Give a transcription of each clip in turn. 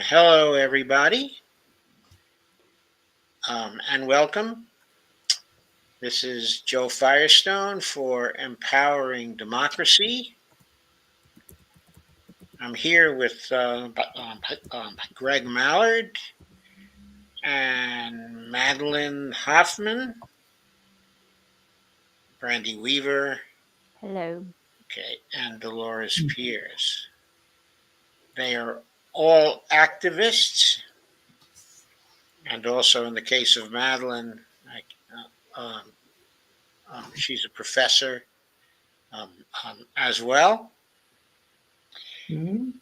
Hello, everybody, and welcome. This is Joe Firestone for Empowering Democracy. I'm here with Greg Mallard and Madeline Hoffman, Brandy Weaver, Hello. okay, and Dolores Pierce. They are all activists, and also in the case of Madeline, she's a professor as well. Mhm.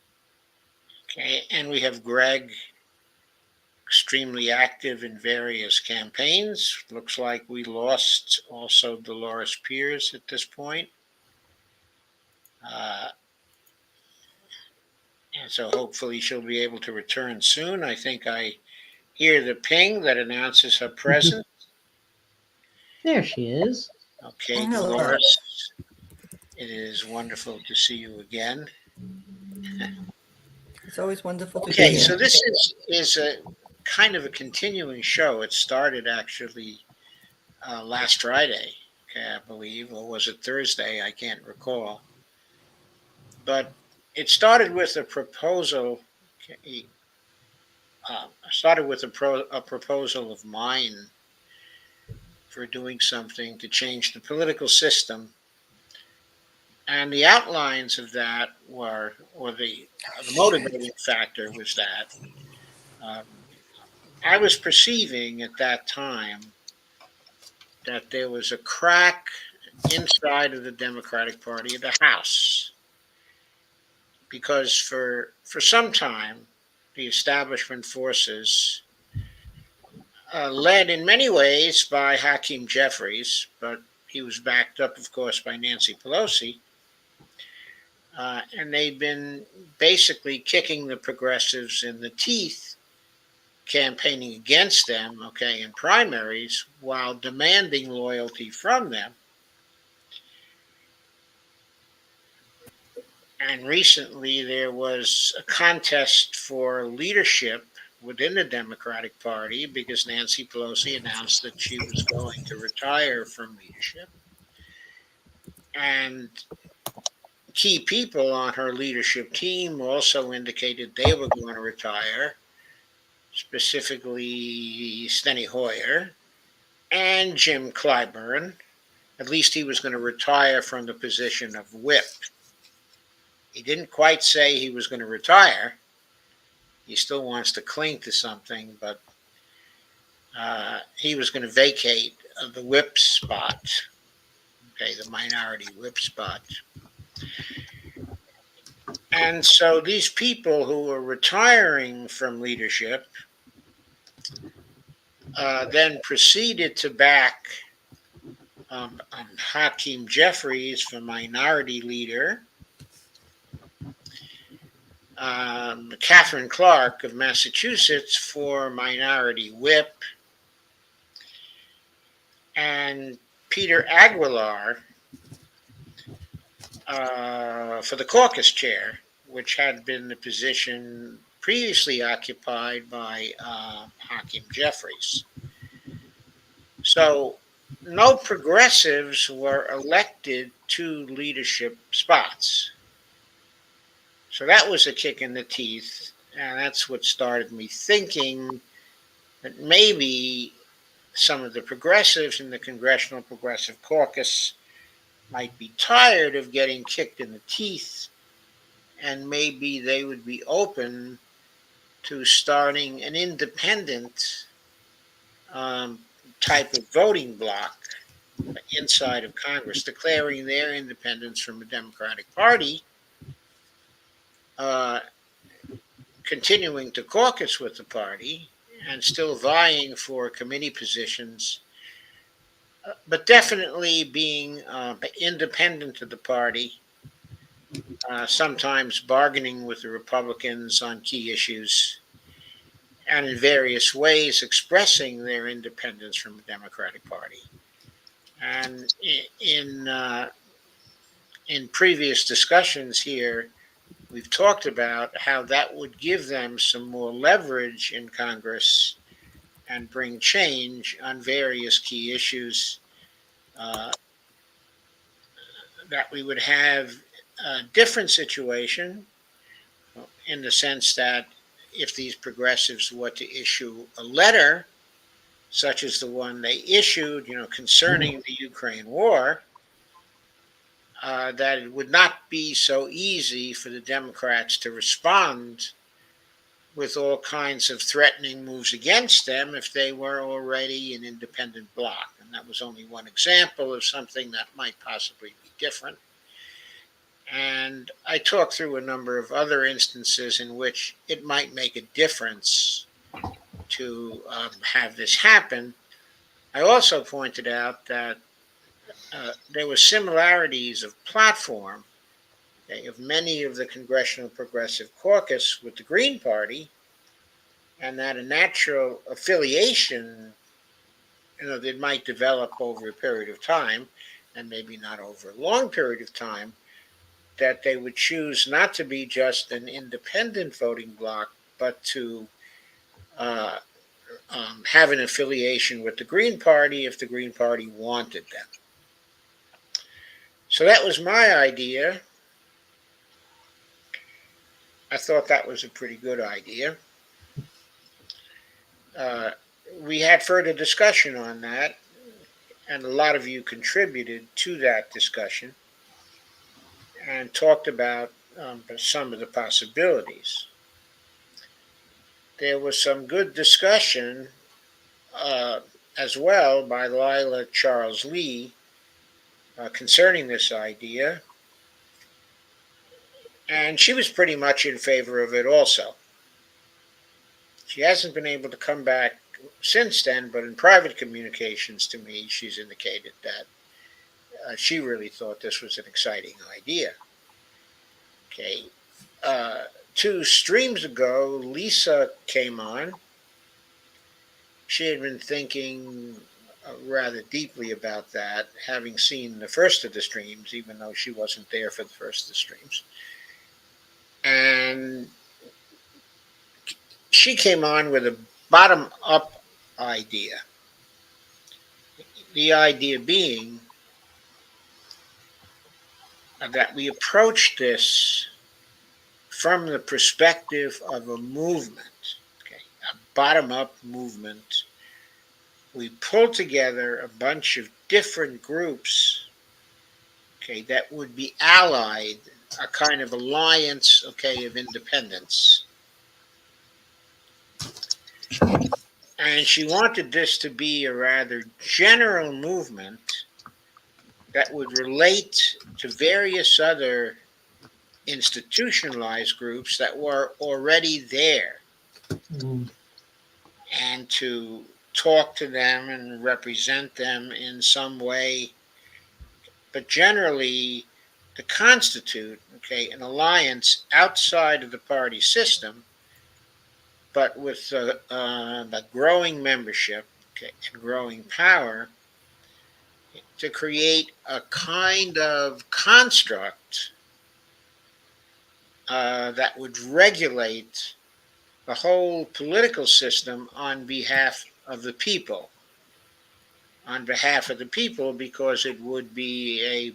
Okay, and we have Greg, extremely active in various campaigns. Looks like we lost also Dolores Pierce at this point. Uh, and so hopefully she'll be able to return soon. I think I hear the ping that announces her presence. There she is. Okay, Hello. Dolores, it is wonderful to see you again. It's always wonderful to be Okay, here. so this is a kind of a continuing show. It started actually last Friday, okay, I believe, or was it Thursday? I can't recall. But it started with a proposal. Okay, started with a proposal of mine for doing something to change the political system, and the outlines of that were, or the motivating factor was that um, I was perceiving at that time that there was a crack inside of the Democratic Party of the House, because for some time the establishment forces, led in many ways by Hakeem Jeffries, but he was backed up, of course, by Nancy Pelosi, and they've been basically kicking the progressives in the teeth, campaigning against them, okay, in primaries, while demanding loyalty from them. And recently there was a contest for leadership within the Democratic Party because Nancy Pelosi announced that she was going to retire from leadership. And key people on her leadership team also indicated they were going to retire, specifically Steny Hoyer and Jim Clyburn. At least he was going to retire from the position of whip. He didn't quite say he was going to retire. He still wants to cling to something, but he was going to vacate the whip spot, okay, the minority whip spot. And so these people who were retiring from leadership then proceeded to back Hakeem Jeffries for minority leader, Catherine Clark of Massachusetts for minority whip, and Peter Aguilar for the caucus chair, which had been the position previously occupied by Hakeem Jeffries. So no progressives were elected to leadership spots. So that was a kick in the teeth, and that's what started me thinking that maybe some of the progressives in the Congressional Progressive Caucus might be tired of getting kicked in the teeth, and maybe they would be open to starting an independent type of voting bloc inside of Congress, declaring their independence from the Democratic Party, uh, continuing to caucus with the party, and still vying for committee positions, but definitely being independent of the party, sometimes bargaining with the Republicans on key issues, and in various ways expressing their independence from the Democratic Party. And in previous discussions here, we've talked about how that would give them some more leverage in Congress and bring change on various key issues. Uh, that we would have a different situation in the sense that if these progressives were to issue a letter, such as the one they issued, concerning the Ukraine war, that it would not be so easy for the Democrats to respond with all kinds of threatening moves against them if they were already an independent bloc. And that was only one example of something that might possibly be different. And I talked through a number of other instances in which it might make a difference to have this happen. I also pointed out that there were similarities of platform, okay, of many of the Congressional Progressive Caucus with the Green Party, and that a natural affiliation, that might develop over a period of time, and maybe not over a long period of time, that they would choose not to be just an independent voting bloc, but to uh, have an affiliation with the Green Party if the Green Party wanted them. So that was my idea. I thought that was a pretty good idea. Uh, we had further discussion on that, and a lot of you contributed to that discussion and talked about some of the possibilities. There was some good discussion uh, as well by Lila Charles Lee concerning this idea, and she was pretty much in favor of it also. She hasn't been able to come back since then, but in private communications to me, she's indicated that she really thought this was an exciting idea. Okay. Uh, 2 streams ago, Lisa came on. She had been thinking rather deeply about that, having seen the first of the streams, even though she wasn't there for the first of the streams. And she came on with a bottom up idea. The idea being that we approach this from the perspective of a movement, okay, a bottom up movement. We pull together a bunch of different groups, okay, that would be allied, a kind of alliance, okay, of independence. And she wanted this to be a rather general movement that would relate to various other institutionalized groups that were already there, Mm. and to talk to them and represent them in some way, but generally to constitute, okay, an alliance outside of the party system, but with the growing membership, okay, and growing power, to create a kind of construct that would regulate the whole political system on behalf of the people, because it would be a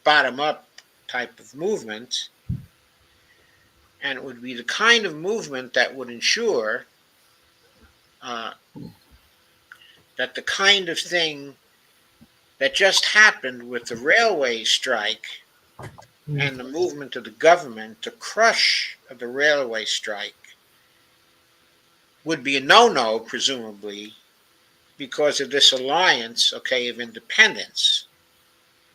bottom up type of movement, and it would be the kind of movement that would ensure uh, that the kind of thing that just happened with the railway strike Mm. and the movement of the government to crush the railway strike would be a no-no, presumably, because of this alliance, okay, of independence.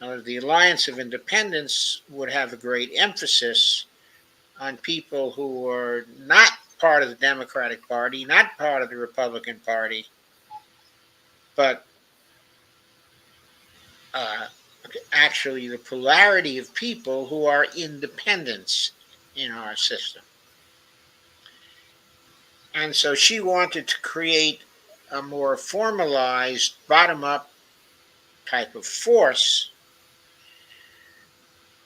Now, the alliance of independence would have a great emphasis on people who are not part of the Democratic Party, not part of the Republican Party, but uh, actually the polarity of people who are independents in our system. And so she wanted to create a more formalized, bottom up type of force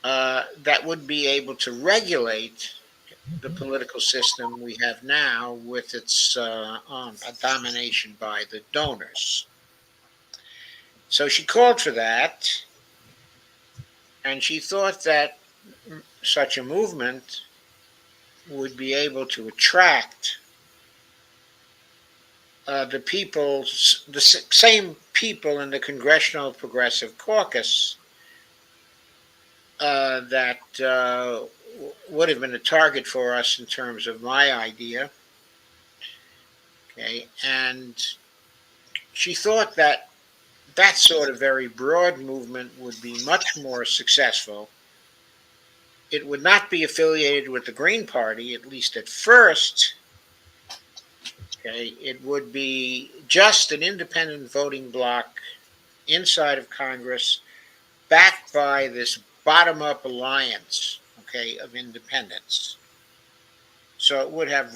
that would be able to regulate the political system we have now with its domination by the donors. So she called for that, and she thought that such a movement would be able to attract the people, the same people in the Congressional Progressive Caucus that would have been a target for us in terms of my idea. Okay, and she thought that that sort of very broad movement would be much more successful. It would not be affiliated with the Green Party, at least at first. Okay, it would be just an independent voting bloc inside of Congress, backed by this bottom-up alliance, okay, of independents. So it would have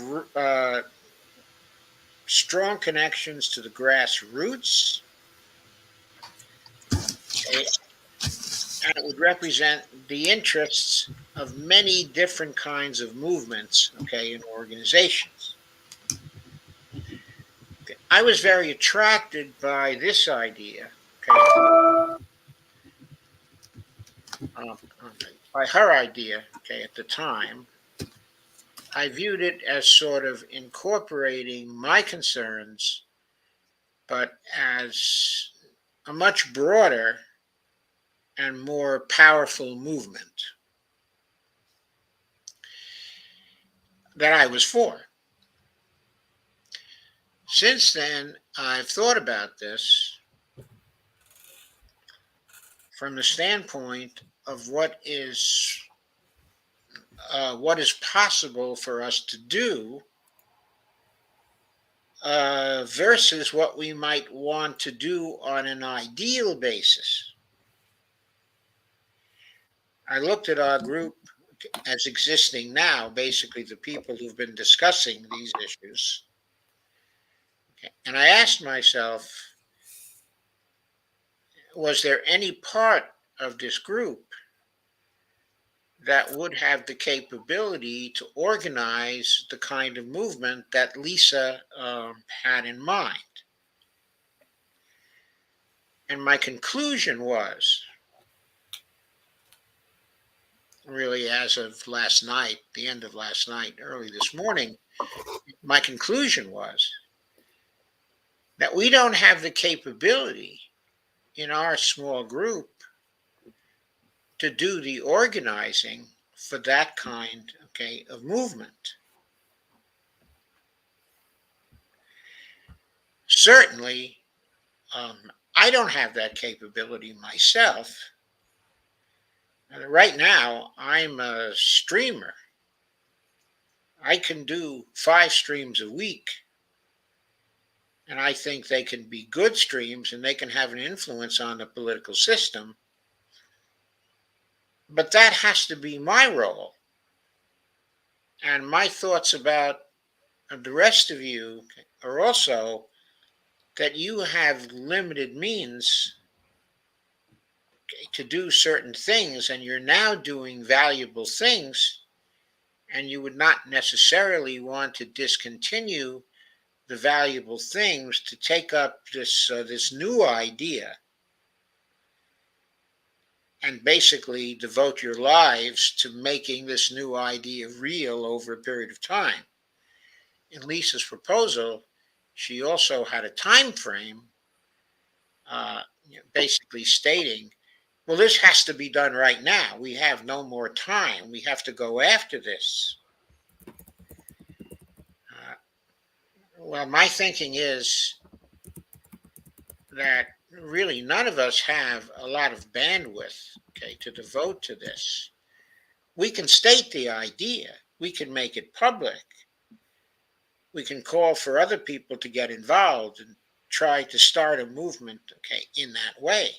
strong connections to the grassroots, okay, and it would represent the interests of many different kinds of movements, okay, and organizations. Okay. I was very attracted by this idea, okay, by her idea, okay, at the time. I viewed it as sort of incorporating my concerns, but as a much broader and more powerful movement that I was for. Since then, I've thought about this from the standpoint of what is possible for us to do versus what we might want to do on an ideal basis. I looked at our group as existing now, basically the people who've been discussing these issues, and I asked myself, was there any part of this group that would have the capability to organize the kind of movement that Lisa had in mind? And my conclusion was, really, as of last night, the end of last night, early this morning, my conclusion was that we don't have the capability in our small group to do the organizing for that kind, okay, of movement. Certainly, I don't have that capability myself. Right now, I'm a streamer. I can do 5 streams a week, and I think they can be good streams and they can have an influence on the political system. But that has to be my role. And my thoughts about the rest of you are also that you have limited means to do certain things, and you're now doing valuable things, and you would not necessarily want to discontinue the valuable things to take up this new idea and basically devote your lives to making this new idea real over a period of time. In Lisa's proposal, she also had a time frame, basically stating, well, this has to be done right now. We have no more time. We have to go after this. Uh, well, my thinking is that really none of us have a lot of bandwidth, okay, to devote to this. We can state the idea, we can make it public, we can call for other people to get involved and try to start a movement, okay, in that way.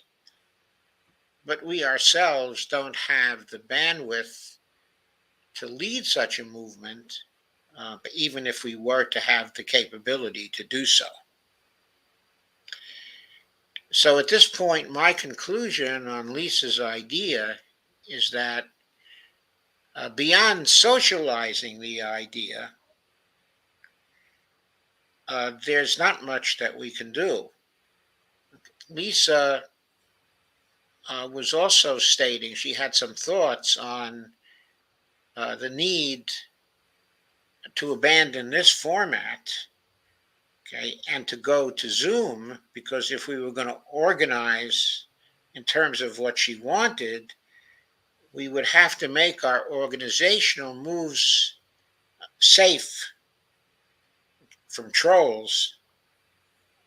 But we ourselves don't have the bandwidth to lead such a movement, even if we were to have the capability to do so. So at this point, my conclusion on Lisa's idea is that beyond socializing the idea, there's not much that we can do. Lisa was also stating she had some thoughts on the need to abandon this format, okay, and to go to Zoom, because if we were going to organize in terms of what she wanted, we would have to make our organizational moves safe from trolls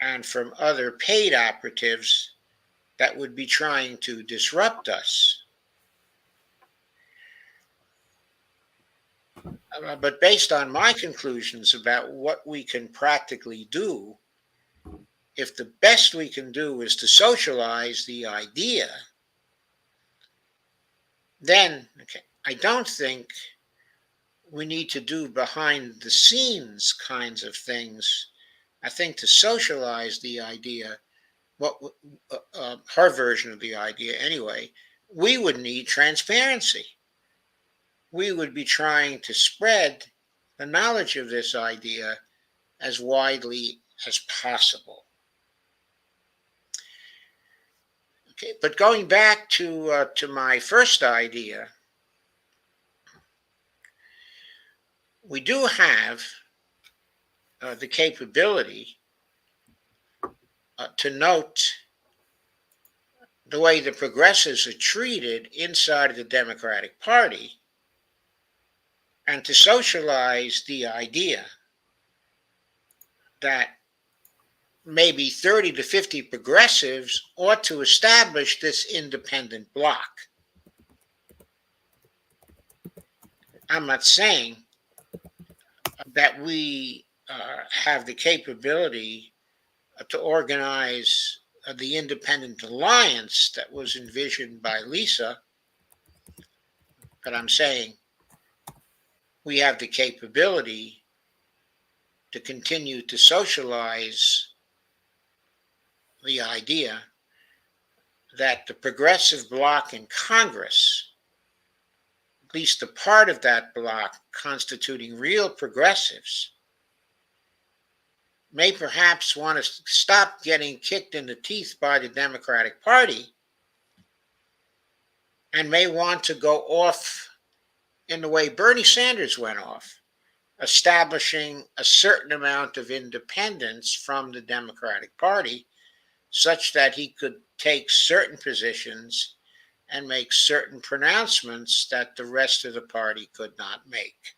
and from other paid operatives that would be trying to disrupt us. But based on my conclusions about what we can practically do, if the best we can do is to socialize the idea, then okay, I don't think we need to do behind the scenes kinds of things. I think to socialize the idea, what her version of the idea anyway, we would need transparency. We would be trying to spread the knowledge of this idea as widely as possible. Okay, but going back to my first idea, we do have the capability to note the way the progressives are treated inside of the Democratic Party and to socialize the idea that maybe 30 to 50 progressives ought to establish this independent bloc. I'm not saying that we have the capability to organize the independent alliance that was envisioned by Lisa, but I'm saying we have the capability to continue to socialize the idea that the progressive bloc in Congress, at least a part of that bloc constituting real progressives, may perhaps want to stop getting kicked in the teeth by the Democratic Party and may want to go off in the way Bernie Sanders went off, establishing a certain amount of independence from the Democratic Party such that he could take certain positions and make certain pronouncements that the rest of the party could not make.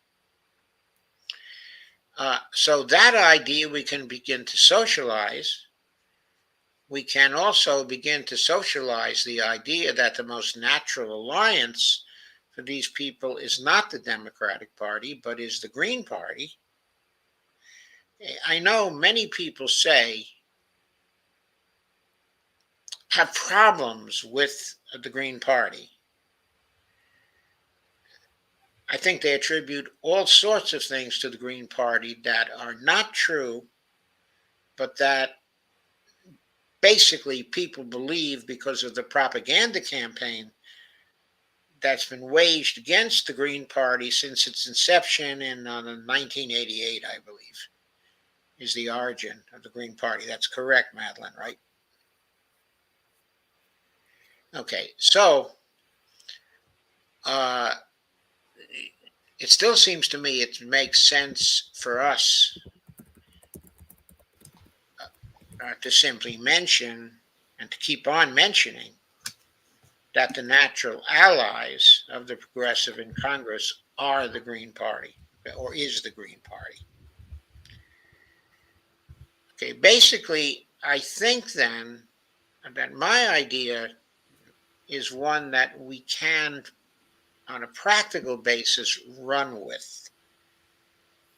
So that idea we can begin to socialize. We can also begin to socialize the idea that the most natural alliance for these people is not the Democratic Party, but is the Green Party. I know many people have problems with the Green Party. I think they attribute all sorts of things to the Green Party that are not true, but that basically people believe because of the propaganda campaign that's been waged against the Green Party since its inception in 1988, I believe, is the origin of the Green Party. That's correct, Madeline, right? Okay, so uh, it still seems to me it makes sense for us to simply mention and to keep on mentioning that the natural allies of the progressive in Congress are the Green Party, or is the Green Party. Okay, basically, I think then that my idea is one that we can, on a practical basis, run with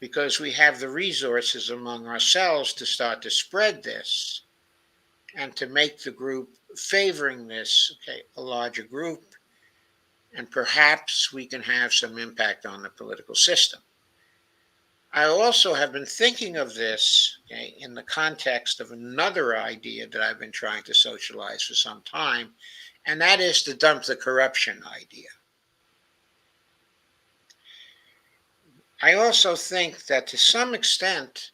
because we have the resources among ourselves to start to spread this and to make the group favoring this, okay, a larger group, and perhaps we can have some impact on the political system. I also have been thinking of this, okay, in the context of another idea that I've been trying to socialize for some time, and that is to dump the corruption idea. I also think that to some extent,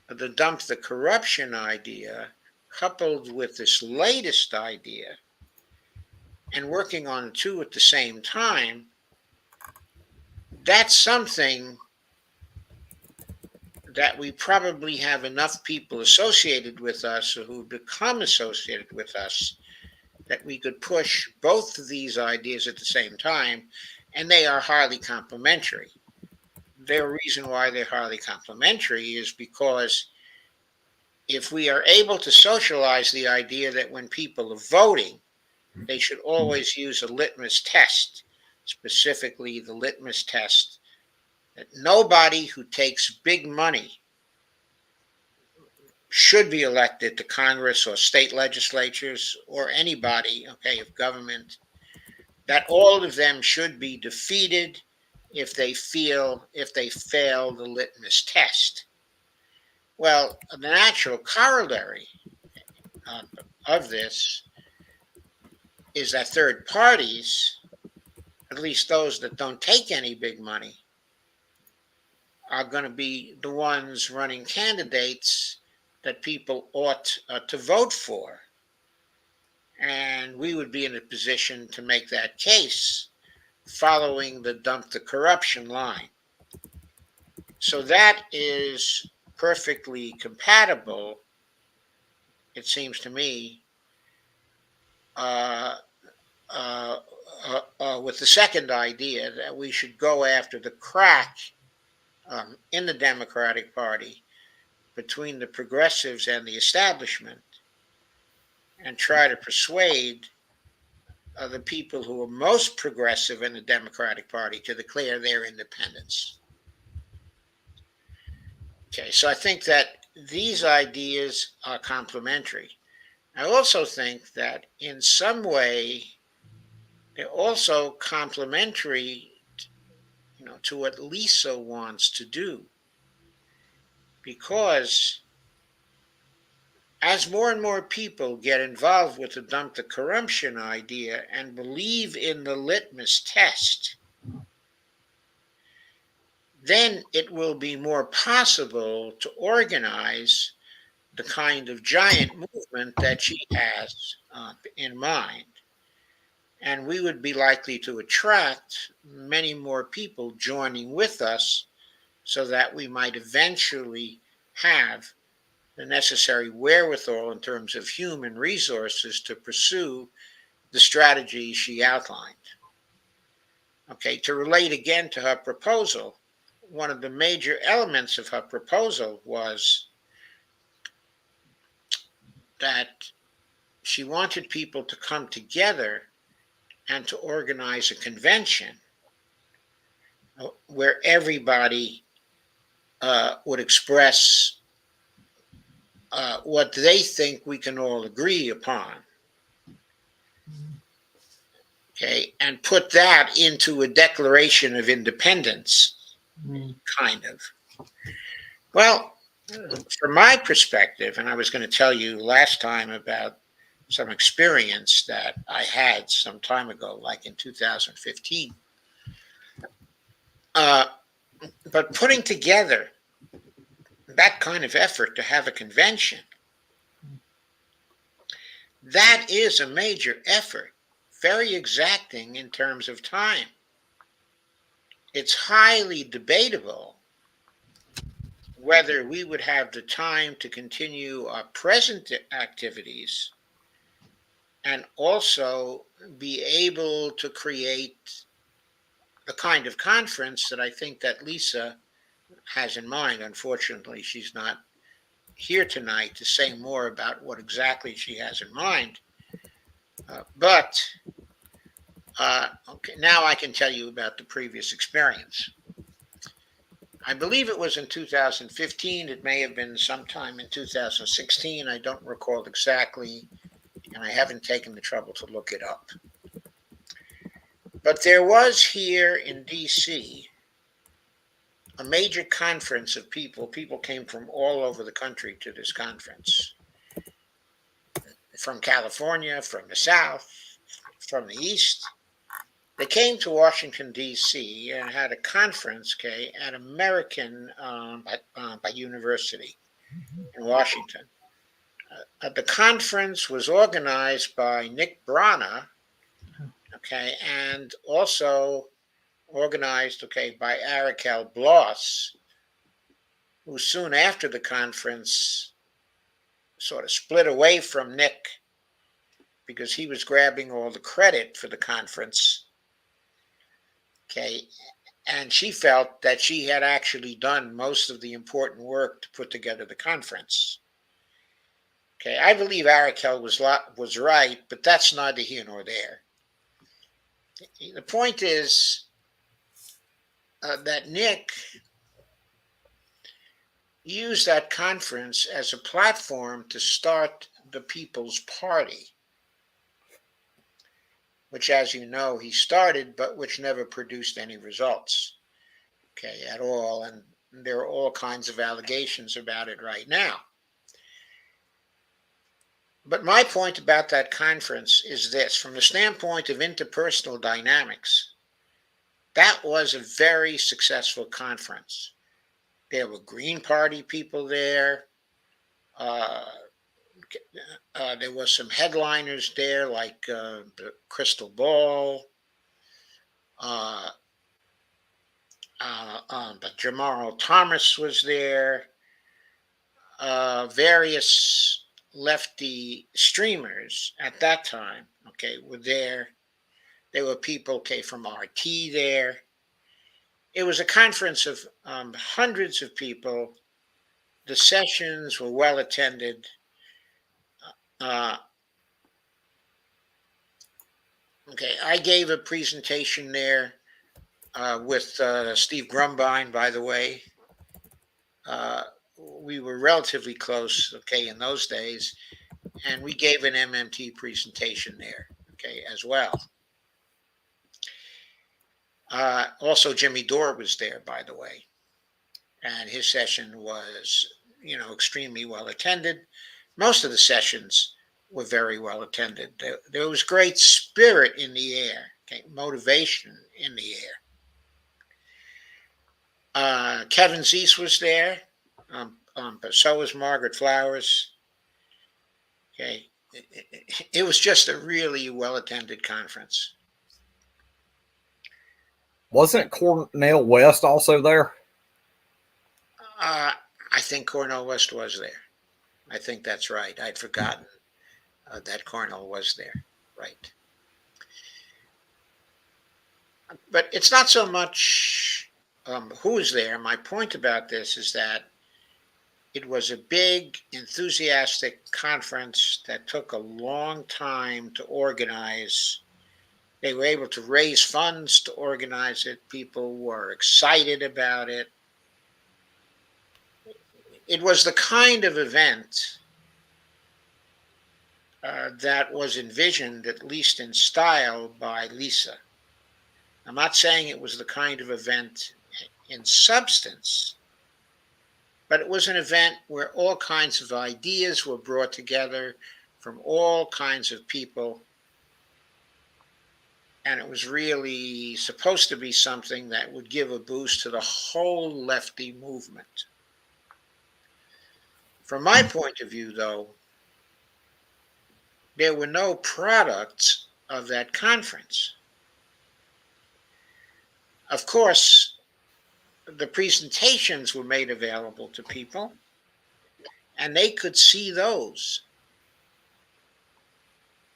the dump the corruption idea, coupled with this latest idea, and working on two at the same time, that's something that we probably have enough people associated with us or who become associated with us that we could push both of these ideas at the same time, and they are highly complementary. The reason why they're highly complementary is because if we are able to socialize the idea that when people are voting, they should always use a litmus test, specifically the litmus test that nobody who takes big money should be elected to Congress or state legislatures or any body, okay, of government, that all of them should be defeated if they fail the litmus test. Well, the natural corollary uh, of this is that third parties, at least those that don't take any big money, are going to be the ones running candidates that people ought to vote for. And we would be in a position to make that case following the dump the corruption line. So that is perfectly compatible, it seems to me, uh, uh, with the second idea that we should go after the crack in the Democratic Party between the progressives and the establishment and try to persuade the people who are most progressive in the Democratic Party to declare their independence. Okay, so I think that these ideas are complementary. I also think that in some way they're also complementary, to what Lisa wants to do, because as more and more people get involved with the dump the corruption idea and believe in the litmus test, then it will be more possible to organize the kind of giant movement that she has in mind. And we would be likely to attract many more people joining with us so that we might eventually have the necessary wherewithal in terms of human resources to pursue the strategy she outlined. Okay, to relate again to her proposal, one of the major elements of her proposal was that she wanted people to come together and to organize a convention where everybody would express what they think we can all agree upon. Okay, and put that into a declaration of independence, kind of. Well, from my perspective, and I was going to tell you last time about some experience that I had some time ago, like in 2015. But putting together that kind of effort to have a convention, that is a major effort, very exacting in terms of time. It's highly debatable whether we would have the time to continue our present activities and also be able to create the kind of conference that I think that Lisa has in mind. Unfortunately, she's not here tonight to say more about what exactly she has in mind. But okay, now I can tell you about the previous experience. I believe it was in 2015. It may have been sometime in 2016. I don't recall exactly, and I haven't taken the trouble to look it up. But there was here in D.C. a major conference of people. People came from all over the country to this conference, from California, from the South, from the East. They came to Washington, D.C. and had a conference, okay, at American by University in Washington. The conference was organized by Nick Brana, okay, and also organized, okay, by Arakel Bloss, who soon after the conference sort of split away from Nick because he was grabbing all the credit for the conference. Okay. And she felt that she had actually done most of the important work to put together the conference. Okay. I believe Arakel was right, but that's neither here nor there. The point is that Nick used that conference as a platform to start the People's Party, which, as you know, he started, but which never produced any results, okay, at all. And there are all kinds of allegations about it right now. But my point about that conference is this: from the standpoint of interpersonal dynamics, that was a very successful conference. There were Green Party people there. Uh, there was some headliners there like the Crystal Ball, but Jamarl Thomas was there. Various lefty streamers at that time, okay, were there. There were people, okay, from RT there. It was a conference of hundreds of people. The sessions were well attended. Uh, okay, I gave a presentation there with Steve Grumbine, by the way. We were relatively close, okay, in those days, and we gave an MMT presentation there, okay, as well. Also, Jimmy Dore was there, by the way, and his session was, extremely well attended. Most of the sessions were very well attended. There was great spirit in the air, okay, motivation in the air. Kevin Zeese was there, but so was Margaret Flowers. Okay, it was just a really well attended conference. Wasn't Cornell West also there? I think Cornell West was there. I think that's right. I'd forgotten that Cornell was there. Right. But it's not so much who was there. My point about this is that it was a big, enthusiastic conference that took a long time to organize. They were able to raise funds to organize it. People were excited about it. It was the kind of event that was envisioned, at least in style, by Lisa. I'm not saying it was the kind of event in substance, but it was an event where all kinds of ideas were brought together from all kinds of people. And it was really supposed to be something that would give a boost to the whole lefty movement. From my point of view, though, there were no products of that conference. Of course, the presentations were made available to people, and they could see those.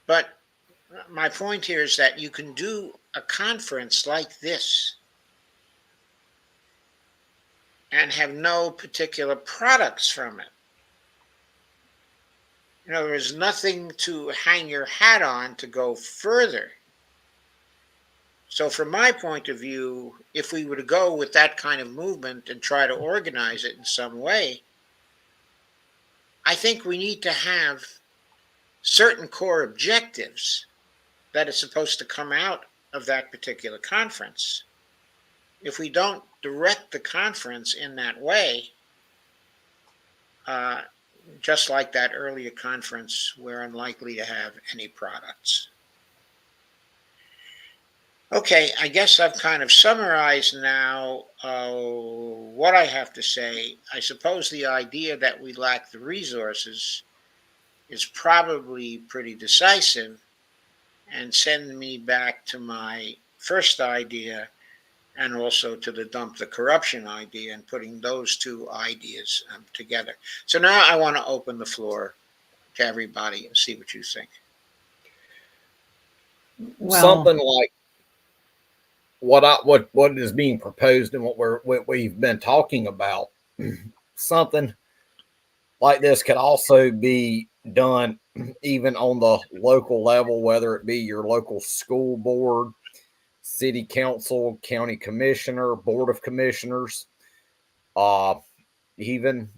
But my point here is that you can do a conference like this and have no particular products from it. There is nothing to hang your hat on to go further. So from my point of view, if we were to go with that kind of movement and try to organize it in some way, I think we need to have certain core objectives that are supposed to come out of that particular conference. if we don't direct the conference in that way, uh, just like that earlier conference, we're unlikely to have any products. Okay, I guess I've kind of summarized now what I have to say. I suppose the idea that we lack the resources is probably pretty decisive and send me back to my first idea and also to the dump the corruption idea and putting those two ideas together. So now I want to open the floor to everybody and see what you think. Well, Something like what is being proposed and what we've been talking about. Something like this could also be done even on the local level, whether it be your local school board, city council, county commissioner, board of commissioners, uh, even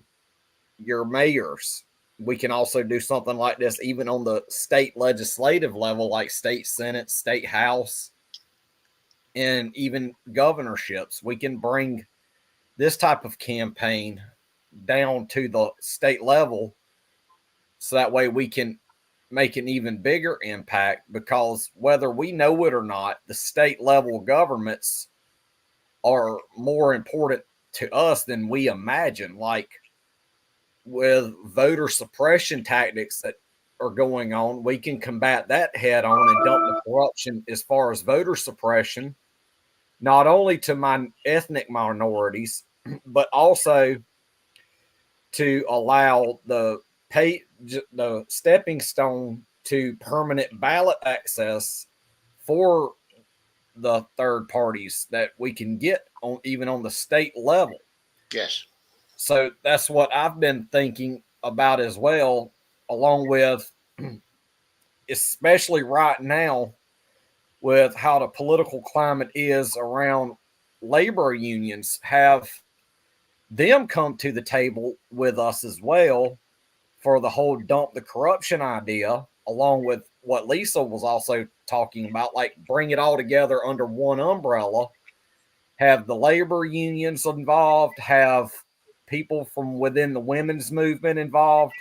your mayors. We can also do something like this even on the state legislative level, like state senate, state house, and even governorships. We can bring this type of campaign down to the state level so that way we can make an even bigger impact, because whether we know it or not, the state level governments are more important to us than we imagine. Like with voter suppression tactics that are going on, we can combat that head on and dump the corruption as far as voter suppression, not only to my ethnic minorities, but also to allow the stepping stone to permanent ballot access for the third parties that we can get on even on the state level. Yes. So that's what I've been thinking about as well, along with, especially right now, with how the political climate is around labor unions, have them come to the table with us as well for the whole dump the corruption idea, along with what Lisa was also talking about, like bring it all together under one umbrella, have the labor unions involved, have people from within the women's movement involved,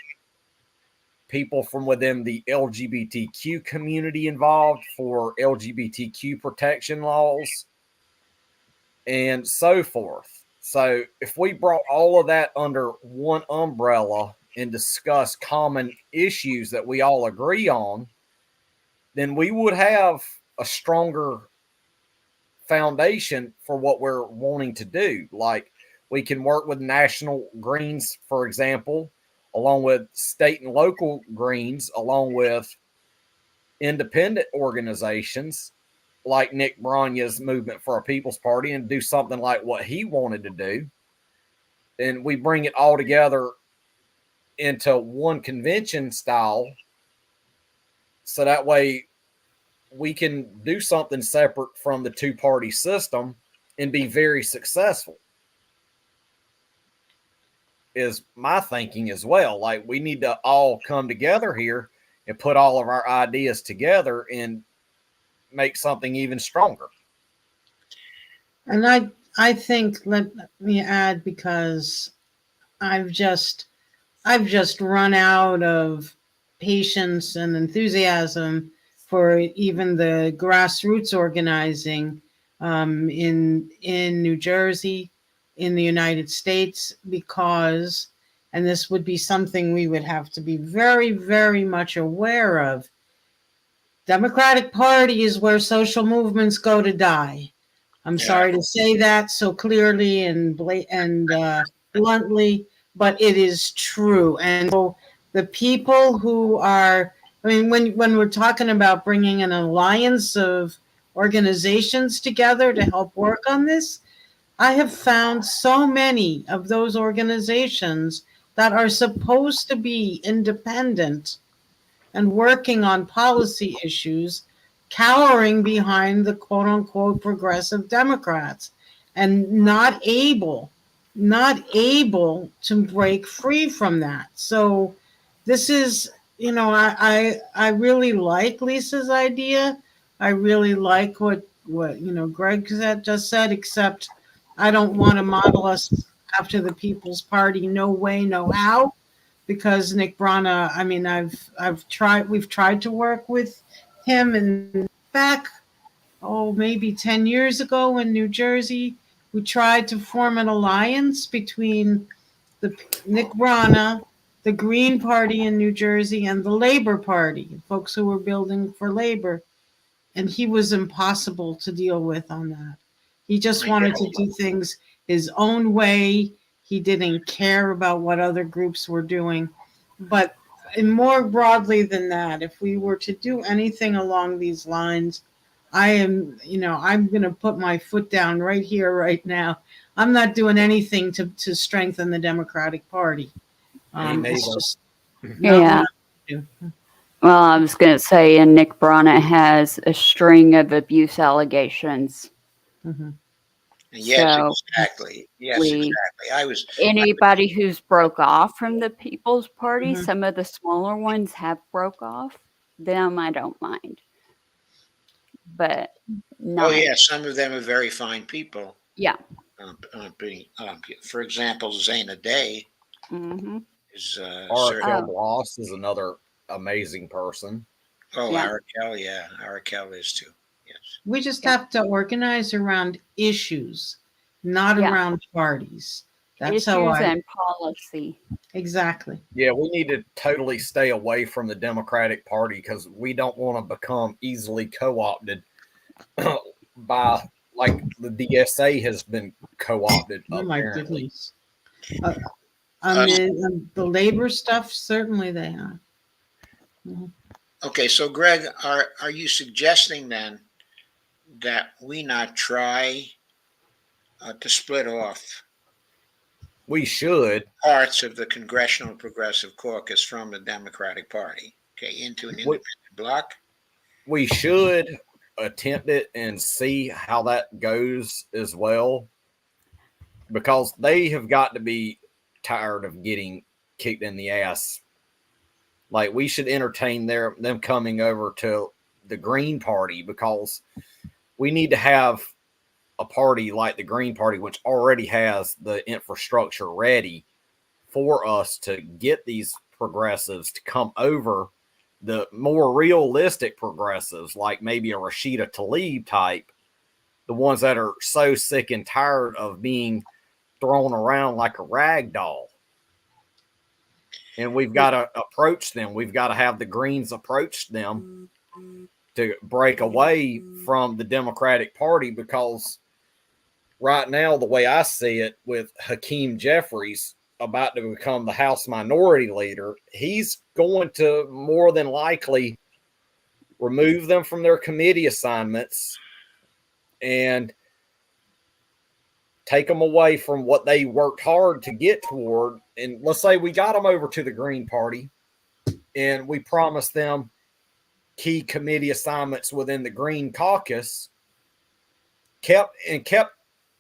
people from within the LGBTQ community involved for LGBTQ protection laws, and so forth. So, if we brought all of that under one umbrella and discuss common issues that we all agree on, then we would have a stronger foundation for what we're wanting to do. Like we can work with national greens, for example, along with state and local greens, along with independent organizations like Nick Branya's Movement for a People's Party, and do something like what he wanted to do. And we bring it all together into one convention style. So that way we can do something separate from the two party system and be very successful, is my thinking as well. Like we need to all come together here and put all of our ideas together and make something even stronger. and I think, let me add, because I've just I've just run out of patience and enthusiasm for even the grassroots organizing in New Jersey, in the United States, because, and this would be something we would have to be very, very much aware of. Democratic Party is where social movements go to die. I'm Yeah. sorry to say that so clearly and bluntly, but it is true. And so the people who are, I mean, when we're talking about bringing an alliance of organizations together to help work on this, I have found so many of those organizations that are supposed to be independent and working on policy issues, cowering behind the quote unquote progressive Democrats and not able to break free from that. So this is, I really like Lisa's idea. I really like what what Greg just said, except I don't want to model us after the People's Party. No way, no how. Because Nick Brana, I mean, we've tried to work with him, and back, maybe 10 years ago in New Jersey, we tried to form an alliance between the Nick Brana, the Green Party in New Jersey, and the Labor Party, folks who were building for labor. And he was impossible to deal with on that. He just I wanted guess. to do things his own way. He didn't care about what other groups were doing. But and more broadly than that, if we were to do anything along these lines, I'm going to put my foot down right here, right now. I'm not doing anything to strengthen the Democratic Party. Me neither. It's just Yeah. not what Well, I was going to say, and Nick Brana has a string of abuse allegations. mm-hmm. Yes, So exactly. Yes, we- exactly. anybody who's broke off from the People's Party, Mhm. some of the smaller ones have broke off. Them I don't mind, but not. Oh, yeah, some of them are very fine people. Yeah. For example, Zaina Day Mm-hmm. is Arakel Oh. Bloss is another amazing person. Yeah. Arakel, yeah, Arakel is too. Yes. We just Yeah. have to organize around issues, not Yeah. around parties. That's Issues how and policy. exactly. Yeah, we need to totally stay away from the Democratic Party because we don't want to become easily co-opted by, like, the DSA has been co-opted. Oh my apparently. goodness. The labor stuff, certainly they are. Mhm. Okay, so Greg, are you suggesting then that we not try to split off We should. parts of the Congressional Progressive Caucus from the Democratic Party, okay, into an independent bloc? We should attempt it and see how that goes as well, because they have got to be tired of getting kicked in the ass. Like, we should entertain them coming over to the Green Party, because we need to have a party like the Green Party, which already has the infrastructure ready for us to get these progressives to come over, the more realistic progressives, like maybe a Rashida Tlaib type, the ones that are so sick and tired of being thrown around like a rag doll. And we've got to approach them. We've got to have the Greens approach them to break away from the Democratic Party, because right now, the way I see it, with Hakeem Jeffries about to become the House Minority Leader, he's going to more than likely remove them from their committee assignments and take them away from what they worked hard to get toward. And let's say we got them over to the Green Party and we promised them key committee assignments within the Green Caucus, kept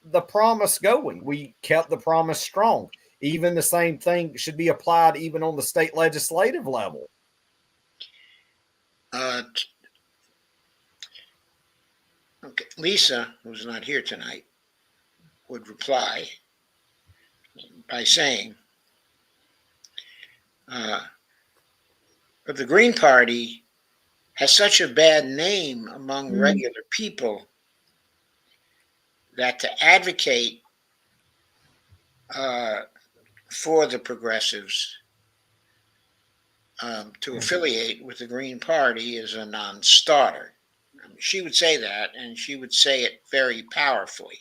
the promise going. We kept the promise strong. Even the same thing should be applied even on the state legislative level. Okay, Lisa, who's not here tonight, would reply by saying, but the Green Party has such a bad name among regular people that to advocate for the progressives to affiliate with the Green Party is a non-starter. She would say that, and she would say it very powerfully.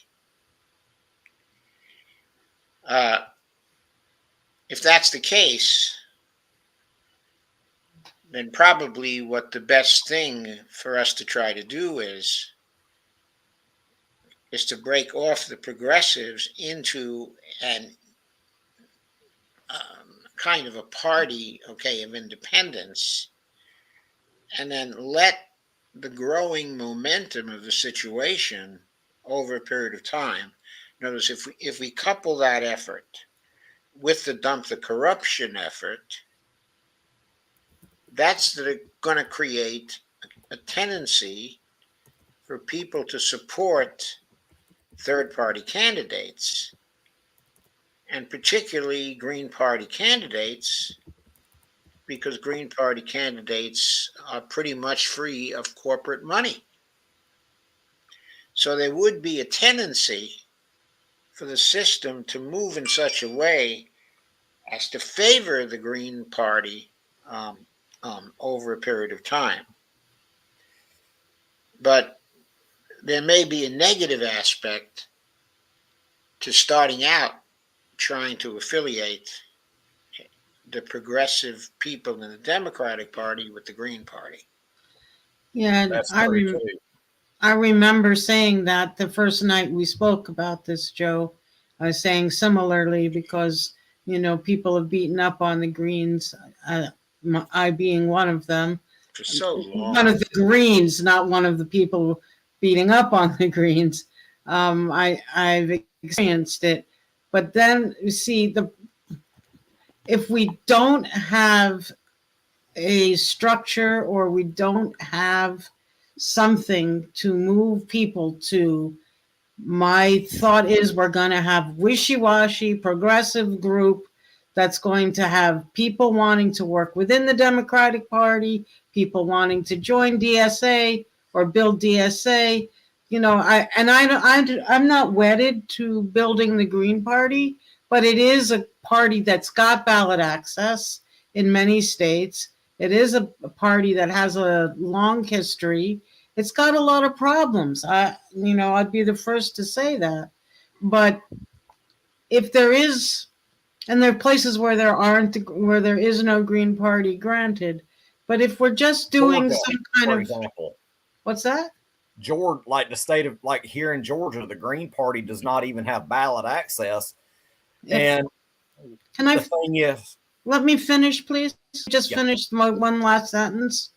If that's the case, then probably what the best thing for us to try to do is to break off the progressives into an kind of a party, okay, of independence, and then let the growing momentum of the situation over a period of time. Notice, if we couple that effort with the dump the corruption effort, that's going to create a tendency for people to support third-party candidates, and particularly Green Party candidates, because Green Party candidates are pretty much free of corporate money. So there would be a tendency for the system to move in such a way as to favor the Green Party over a period of time. But there may be a negative aspect to starting out trying to affiliate the progressive people in the Democratic Party with the Green Party. Yeah, That's I true too. I remember saying that the first night we spoke about this, Joe. I was saying similarly because, people have beaten up on the Greens, I being one of them. For so long. One of the Greens, not one of the people beating up on the Greens. I've experienced it. But then, you see, if we don't have a structure or we don't have something to move people to, my thought is we're going to have wishy-washy progressive group that's going to have people wanting to work within the Democratic Party, people wanting to join DSA or build DSA. I'm not wedded to building the Green Party, but it is a party that's got ballot access in many states. It is a party that has a long history. It's got a lot of problems. I'd be the first to say that. But if there is, and there are places where there is no Green Party, granted. But if we're just doing Georgia, some kind for of, example, what's that? Georgia, like the state of, like here in Georgia, the Green Party does not even have ballot access. And Can I the thing is, let me finish, please? Just Yeah. finish my one last sentence.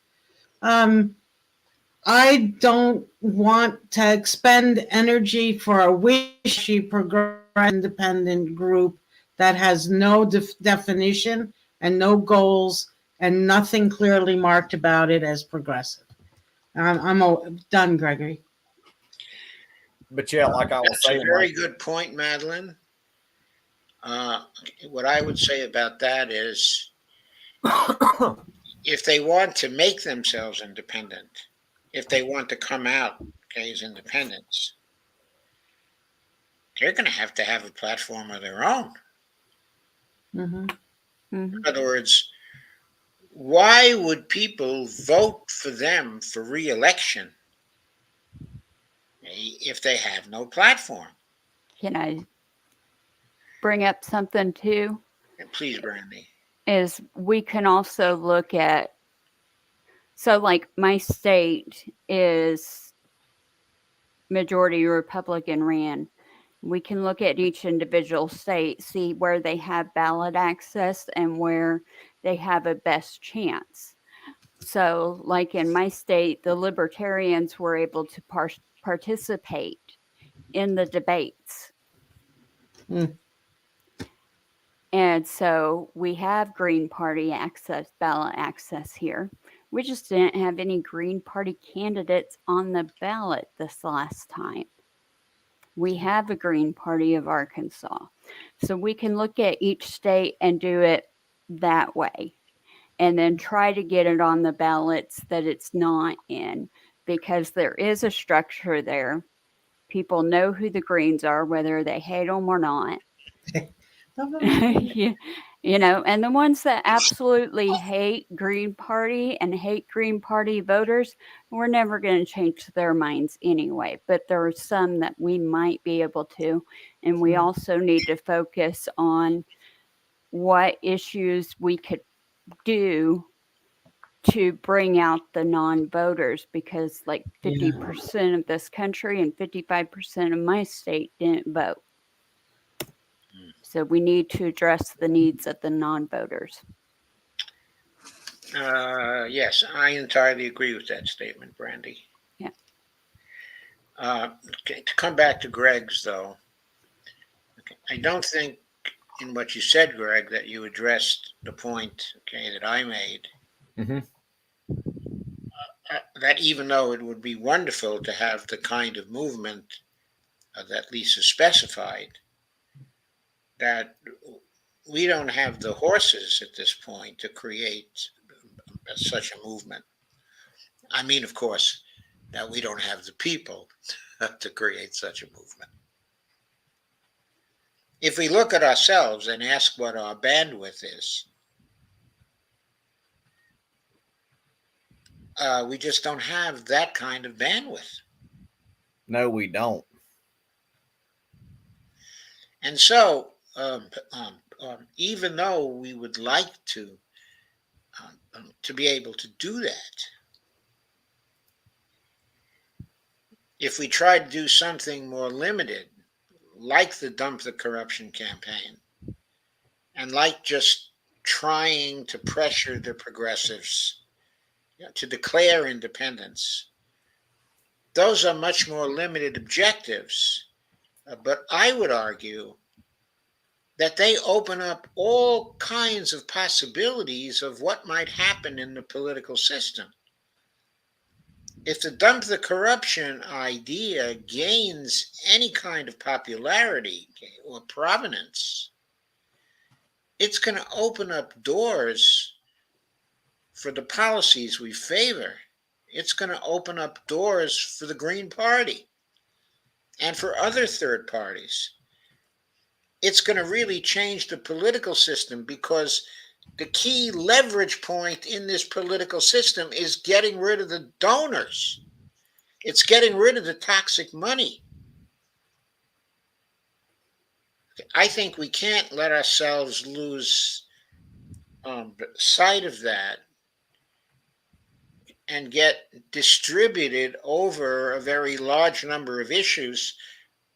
I don't want to expend energy for a wishy progressive independent group that has no definition and no goals and nothing clearly marked about it as progressive. I'm done, Gregory. but yeah, like I was That's a saying, very like, good point, Madeline. What I would say about that is if they want to make themselves independent, if they want to come out as independents, they're going to have a platform of their own. Mm-hmm. In other words, why would people vote for them for re-election if they have no platform? Can I bring up something too? And please, Brandy. Is we can also look at, so like my state is majority Republican ran. We can look at each individual state, see where they have ballot access and where they have a best chance. So, like in my state, the Libertarians were able to participate in the debates. Mm. And so we have Green Party access, ballot access here. We just didn't have any Green Party candidates on the ballot this last time. We have a Green Party of Arkansas. So we can look at each state and do it that way. And then try to get it on the ballots that it's not in, because there is a structure there. People know who the Greens are, whether they hate them or not. And the ones that absolutely hate Green Party and hate Green Party voters, we're never going to change their minds anyway. But there are some that we might be able to. And we also need to focus on what issues we could do to bring out the non-voters, because like 50% of this country and 55% of my state didn't vote. So we need to address the needs of the non-voters. Yes, I entirely agree with that statement, Brandy. Yeah. Okay, to come back to Greg's, though, I don't think in what you said, Greg, that you addressed the point, that I made Mhm. that even though it would be wonderful to have the kind of movement that Lisa specified, that we don't have the horses at this point to create such a movement. I mean, of course, that we don't have the people to create such a movement. If we look at ourselves and ask what our bandwidth is, we just don't have that kind of bandwidth. No, we don't. And so, even though we would like to be able to do that, if we try to do something more limited, like the Dump the Corruption campaign, and like just trying to pressure the progressives to declare independence, those are much more limited objectives. But I would argue that they open up all kinds of possibilities of what might happen in the political system. If the Dump the Corruption idea gains any kind of popularity or provenance, it's going to open up doors for the policies we favor. It's going to open up doors for the Green Party and for other third parties. It's going to really change the political system, because the key leverage point in this political system is getting rid of the donors. It's getting rid of the toxic money. I think we can't let ourselves lose sight of that and get distributed over a very large number of issues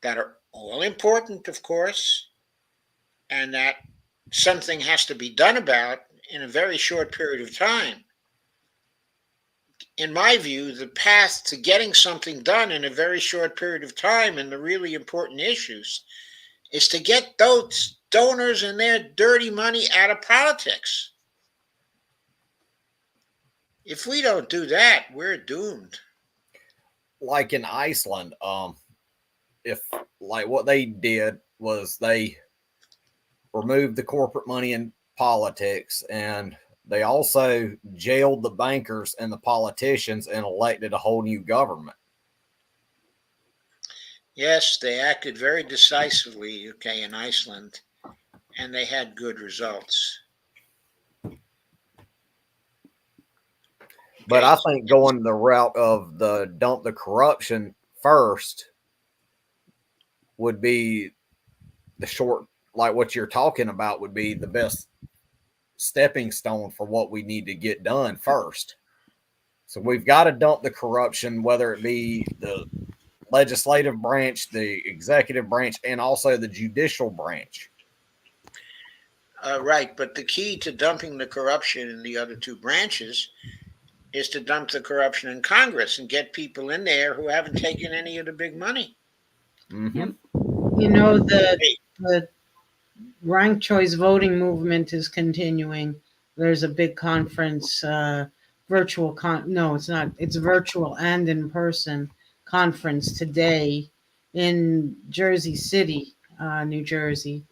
that are all important, of course, and that something has to be done about in a very short period of time. In my view, the path to getting something done in a very short period of time in the really important issues is to get those donors and their dirty money out of politics. If we don't do that, we're doomed. Like in Iceland, if like what they did was they removed the corporate money in politics, and they also jailed the bankers and the politicians and elected a whole new government. Yes, they acted very decisively, in Iceland, and they had good results. But I think going the route of the Dump the Corruption first would be the short, like what you're talking about, would be the best stepping stone for what we need to get done first. So we've got to dump the corruption, whether it be the legislative branch, the executive branch, and also the judicial branch. Right, but the key to dumping the corruption in the other two branches is to dump the corruption in Congress and get people in there who haven't taken any of the big money. Mm-hmm. Yep. You know, the ranked choice voting movement is continuing. There's a big conference, virtual no, it's not. It's virtual and in person conference today in Jersey City, New Jersey,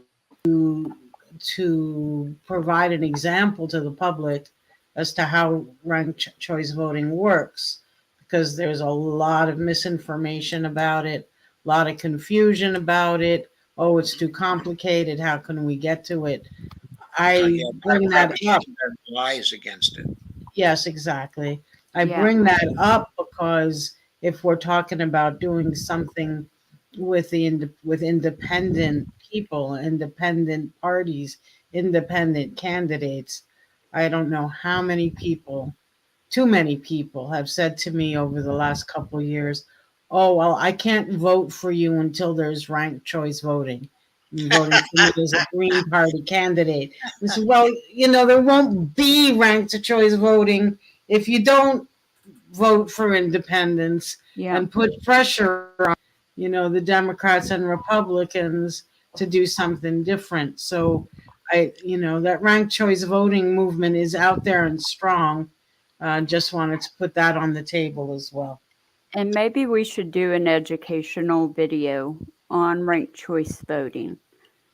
to provide an example to the public as to how ranked choice voting works, because there's a lot of misinformation about it, a lot of confusion about it. Oh, it's too complicated. How can we get to it? I bring that up. Lies against it. Yes, exactly. I Yeah. bring that up because if we're talking about doing something with with independent people, independent parties, independent candidates, I don't know how many people, too many people, have said to me over the last couple of years, "Oh, well, I can't vote for you until there's ranked choice voting. I'm voting for you as a Green Party candidate." I said, well, there won't be ranked choice voting if you don't vote for independence Yeah. and put pressure on, the Democrats and Republicans to do something different. So that ranked choice voting movement is out there and strong. Just wanted to put that on the table as well. And maybe we should do an educational video on ranked choice voting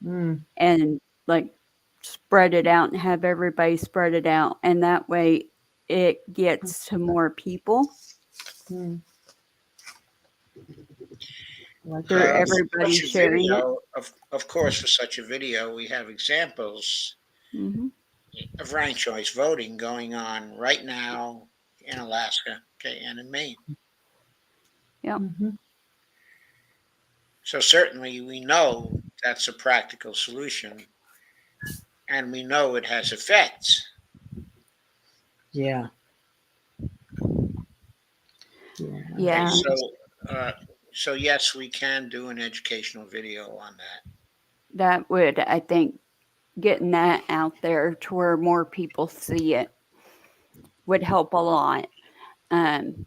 Mm, and like spread it out and have everybody spread it out. And that way it gets to more people mm. Like through that. everybody Such a sharing it. video, of course, for such a video, we have examples Hmm. of ranked choice voting going on right now in Alaska, okay, and in Maine. Yep. Mhm. So certainly we know that's a practical solution, and we know it has effects. Yeah. Yeah. Okay, Yeah. uh, so yes, we can do an educational video on that. That would, I think, getting that out there to where more people see it would help a lot. Um,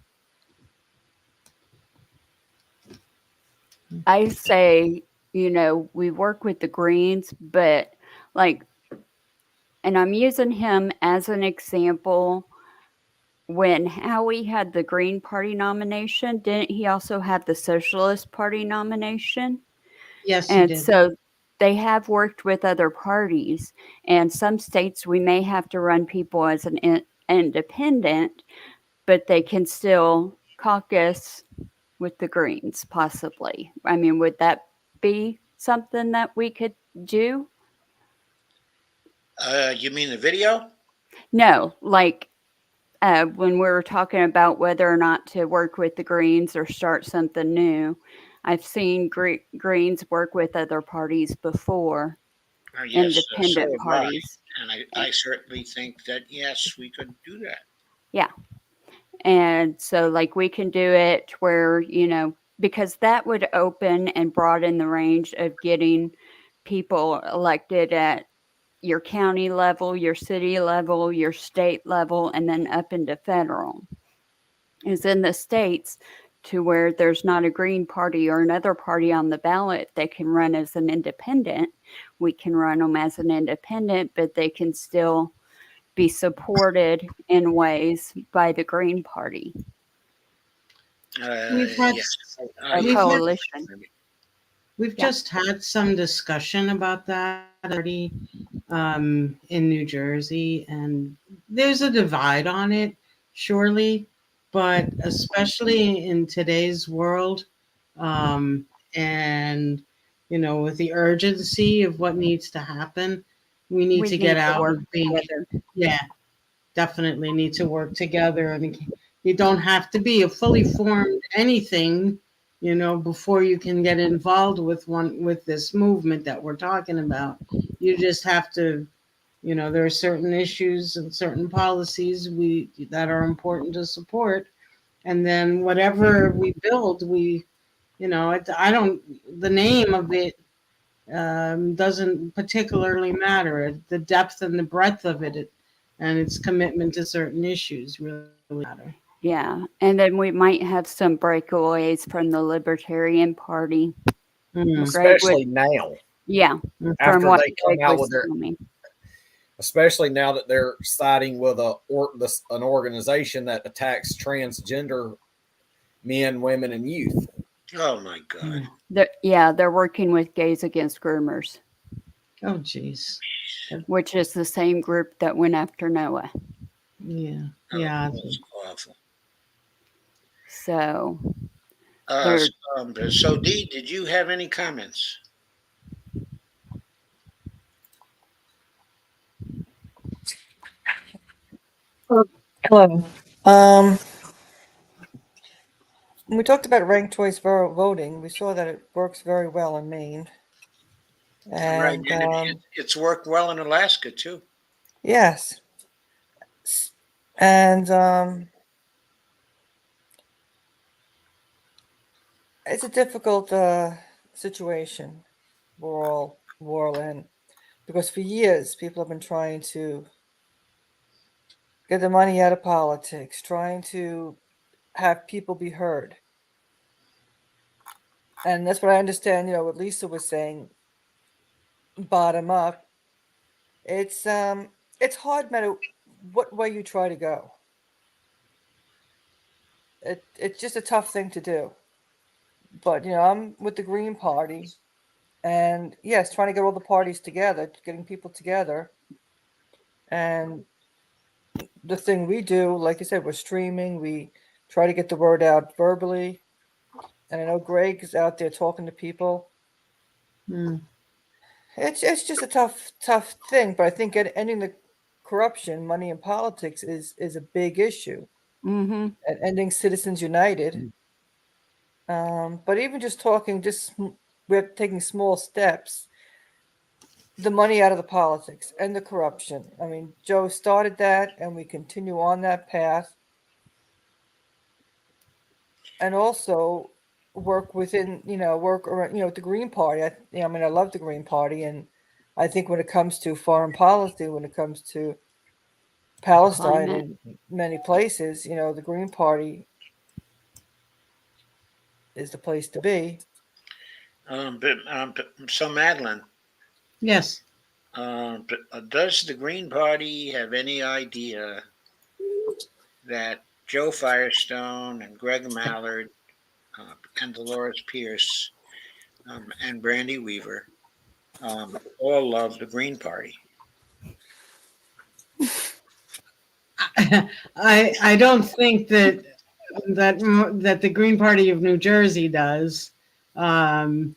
I say, we work with the Greens, but like, and I'm using him as an example. When Howie had the Green Party nomination, didn't he also have the Socialist Party nomination? Yes, he And did. so they have worked with other parties. And some states we may have to run people as an independent, but they can still caucus with the Greens, possibly. I mean, would that be something that we could do? You mean the video? No, like when we were talking about whether or not to work with the Greens or start something new, I've seen Greens work with other parties before, Yes, so independent have I, parties. and And, I certainly think that yes, we could do that. yeah. And so, like, we can do it where, because that would open and broaden the range of getting people elected at your county level, your city level, your state level, and then up into federal. Is in the states to where there's not a Green Party or another party on the ballot, they can run as an independent. We can run them as an independent, but they can still be supported in ways by the Green Party, We've had Yes, a we've had coalition. we've Yeah, just had some discussion about that already in New Jersey, and there's a divide on it, surely, but especially in today's world, um, and with the urgency of what needs to happen, we need we to get need to out work of being, together. yeah, definitely need to work together, and you don't have to be a fully formed anything, before you can get involved with this movement that we're talking about. You just have to, there are certain issues and certain policies we that are important to support, and then whatever we build, I don't, the name of it doesn't particularly matter. The depth and the breadth of it, and its commitment to certain issues really matter. Yeah, and then we might have some breakaways from the Libertarian Party. Mm, Greg would, especially now yeah, mm, from after what they Greg come out was with their, telling me. especially now that they're siding with an organization that attacks transgender men, women, and youth. Oh my God. mm. They're working with Gays Against Groomers, Oh, geez. which is the same group that went after Noah. Yeah, Oh, yeah. that's awful. So Uh, they're so Dee, did you have any comments? Hello. Um, when we talked about ranked choice voting, we saw that it works very well in Maine. Right, And and it's worked well in Alaska too. yes. And it's a difficult situation we're all in, because for years people have been trying to get the money out of politics, trying to have people be heard. And that's what I understand, what Lisa was saying, bottom up. It's hard no matter what way you try to go. it's just a tough thing to do. But I'm with the Green Party, and yes, trying to get all the parties together, getting people together. And the thing we do, like you said, we're streaming. We try to get the word out verbally. And I know Greg is out there talking to people. Mm. It's just a tough thing. But I think ending the corruption, money in politics is a big issue. Mm-hmm. And ending Citizens United. But even just talking, we're taking small steps. The money out of the politics and the corruption. I mean, Joe started that, and we continue on that path. And also work within, work around, with the Green Party. I mean, I love the Green Party, and I think when it comes to foreign policy, when it comes to Palestine Climate. and many places, the Green Party is the place to be. So Madeline, Yes. does the Green Party have any idea that Joe Firestone and Greg Mallard and Dolores Pierce and Brandy Weaver all love the Green Party? I don't think that the Green Party of New Jersey does. I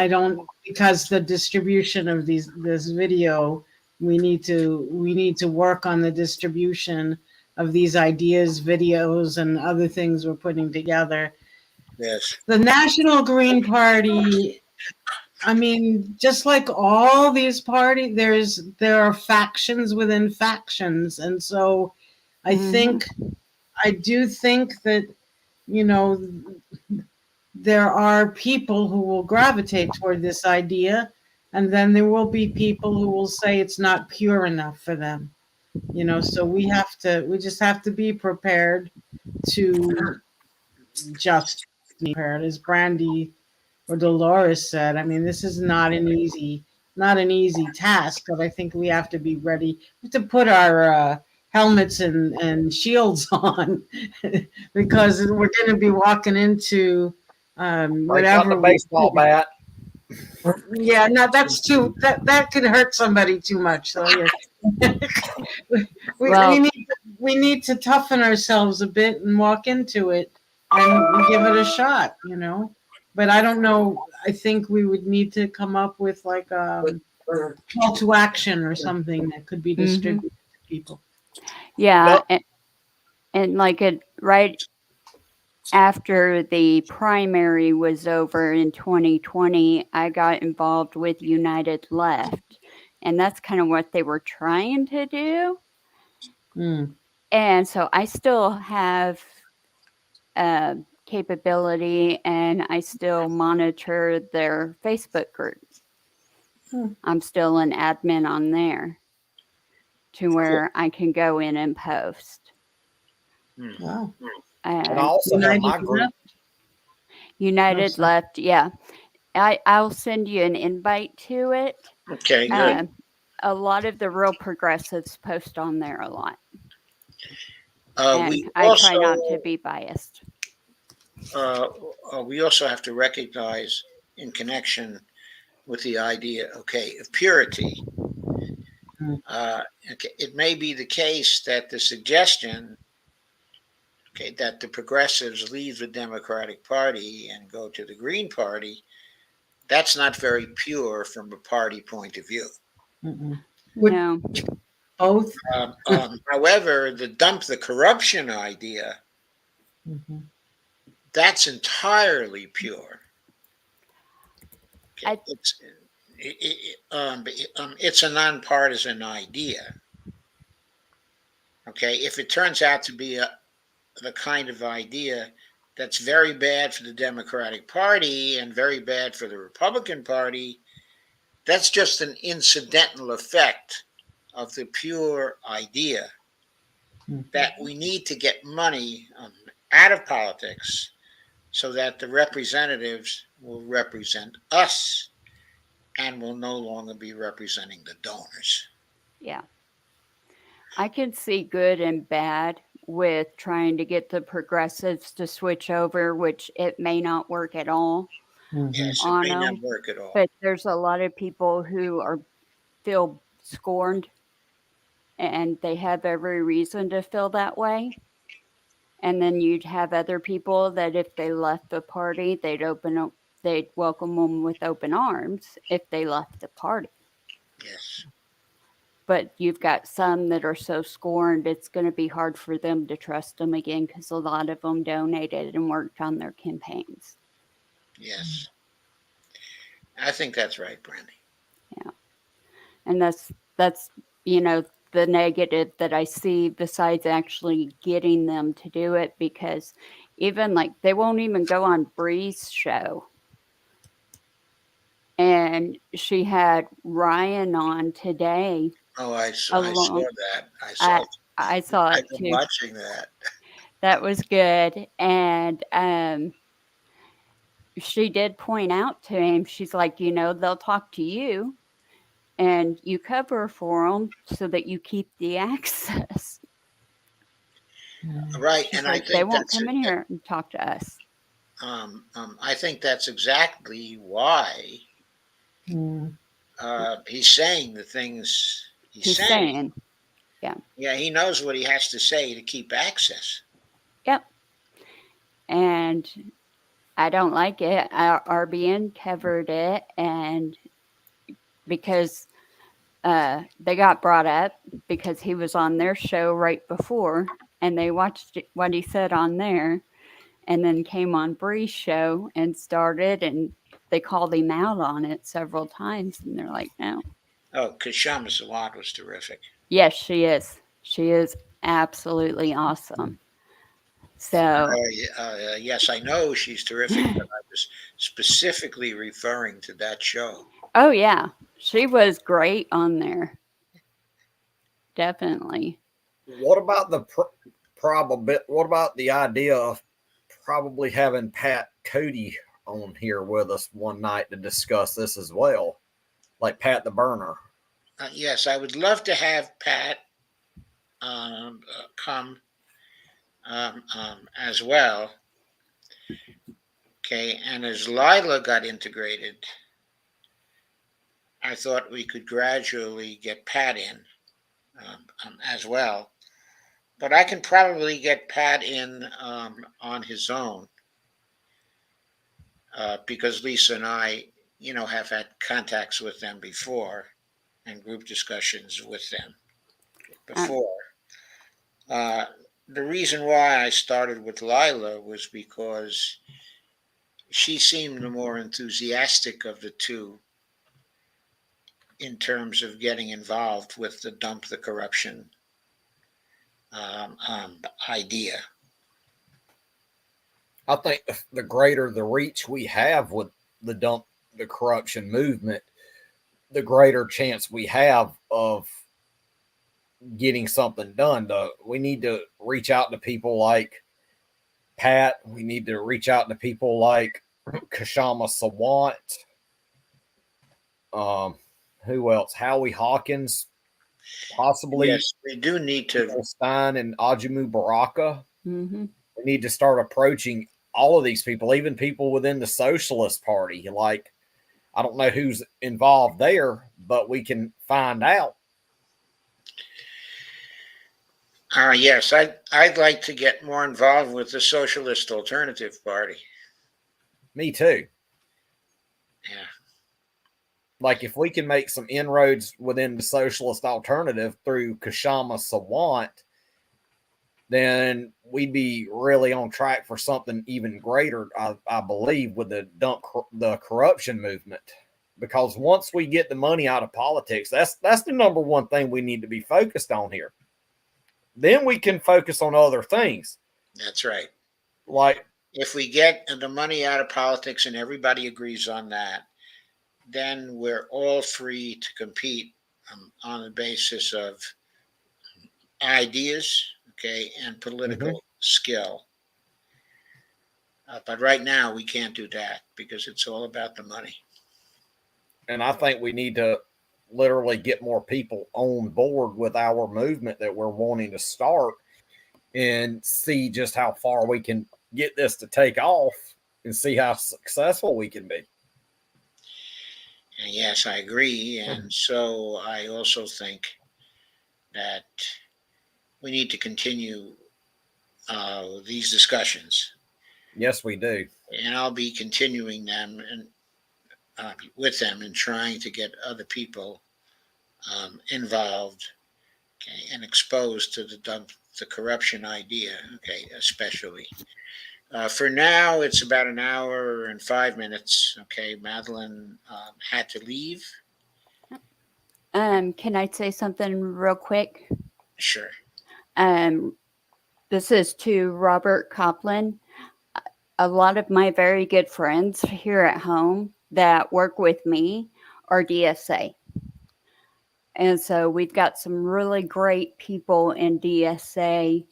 don't, because the distribution of this video, we need to work on the distribution of these ideas, videos, and other things we're putting together. Yes. The National Green Party, I mean, just like all these parties, there are factions within factions, and so I do think that, you know, there are people who will gravitate toward this idea, and then there will be people who will say it's not pure enough for them. So we just have to be prepared to just be prepared, as Brandy or Dolores said. I mean, this is not an easy task, but I think we have to be ready. We have to put our helmets and shields on because we're going to be walking into Break out whatever the baseball bat. Yeah, no, that could hurt somebody too much. So yeah, Well, we need to toughen ourselves a bit and walk into it and give it a shot. But I don't know. I think we would need to come up with like call to action or something that could be distributed to people. yeah, and like right after the primary was over in 2020, I got involved with United Left, and that's kind of what they were trying to do. Mm. And so I still have capability, and I still monitor their Facebook group. I'm still an admin on there to where I can go in and post. Wow. And I also have my group. United Left, yeah. I'll send you an invite to it. Okay, good. A lot of the real progressives post on there a lot. We I also try not to be biased. we also have to recognize, in connection with the idea, of purity. It may be the case that the suggestion, that the progressives leave the Democratic Party and go to the Green Party, that's not very pure from a party point of view. No. Both. However, the dump the corruption idea, that's entirely pure. It's a nonpartisan idea. If it turns out to be the kind of idea that's very bad for the Democratic Party and very bad for the Republican Party, that's just an incidental effect of the pure idea that we need to get money out of politics so that the representatives will represent us and will no longer be representing the donors. Yeah. I can see good and bad with trying to get the progressives to switch over, which it may not work at all Mhm. Yes, it on may not them. work at all. But there's a lot of people who feel scorned, and they have every reason to feel that way. And then you'd have other people that if they left the party, they'd welcome them with open arms if they left the party. Yes. But you've got some that are so scorned, it's going to be hard for them to trust them again because a lot of them donated and worked on their campaigns. Yes. I think that's right, Brandy. And that's the negative that I see besides actually getting them to do it, because even like they won't even go on Bree's show. And she had Ryan on today Oh, I saw alone. that. I saw I've it been too. watching that. That was good. And she did point out to him, she's like, they'll talk to you and you cover for them so that you keep the access. Right, She's and I like, they think won't that's come in here and talk to us. I think that's exactly why Mm. he's saying the things he's He's saying. saying, Yeah, he knows what he has to say to keep access. yep. And I don't like it. RBN covered it, and because they got brought up because he was on their show right before, and they watched what he said on there, and then came on Bree's show and started, and they called him out on it several times, and they're like, no. Oh, Kashama Sawant was terrific. Yes, she is. She is absolutely awesome. So, Yes, I know she's terrific, but I was specifically referring to that show. oh yeah, she was great on there. Definitely. What about the What about the idea of probably having Pat Cody on here with us one night to discuss this as well, like Pat the Burner? Yes, I would love to have Pat come as well. Okay, and as Lila got integrated, I thought we could gradually get Pat in as well. But I can probably get Pat in on his own because Lisa and I, have had contacts with them before and group discussions with them Um, before. Uh, the reason why I started with Lila was because she seemed the more enthusiastic of the two in terms of getting involved with the dump the corruption idea. I think the greater the reach we have with the dump the corruption movement, the greater chance we have of getting something done. We need to reach out to people like Pat. We need to reach out to people like Kashama Sawant. Who else? Howie Hawkins, possibly Yes, we do need to. Stein and Ajumu Baraka. mm-hmm. We need to start approaching all of these people, even people within the Socialist Party. Like, I don't know who's involved there, but we can find out. Yes, I'd like to get more involved with the Socialist Alternative Party. Me too. Yeah. Like, if we can make some inroads within the Socialist Alternative through Kashama Sawant, then we'd be really on track for something even greater, I believe, with the corruption movement. Because once we get the money out of politics, that's the number one thing we need to be focused on here. Then we can focus on other things. That's right. Like, if we get the money out of politics and everybody agrees on that, then we're all free to compete on the basis of ideas, okay, and political skill. But right now, we can't do that because it's all about the money. And I think we need to literally get more people on board with our movement that we're wanting to start and see just how far we can get this to take off and see how successful we can be. And yes, I agree. And so I also think that we need to continue these discussions. Yes, we do. And I'll be continuing them and with them and trying to get other people involved, okay, and exposed to the corruption idea, okay, especially. For now, it's about an hour and 5 minutes. Okay, Madeline had to leave. Can I say something real quick? Sure. Um, this is to Robert Copland. A lot of my very good friends here at home that work with me are DSA. And so we've got some really great people in DSA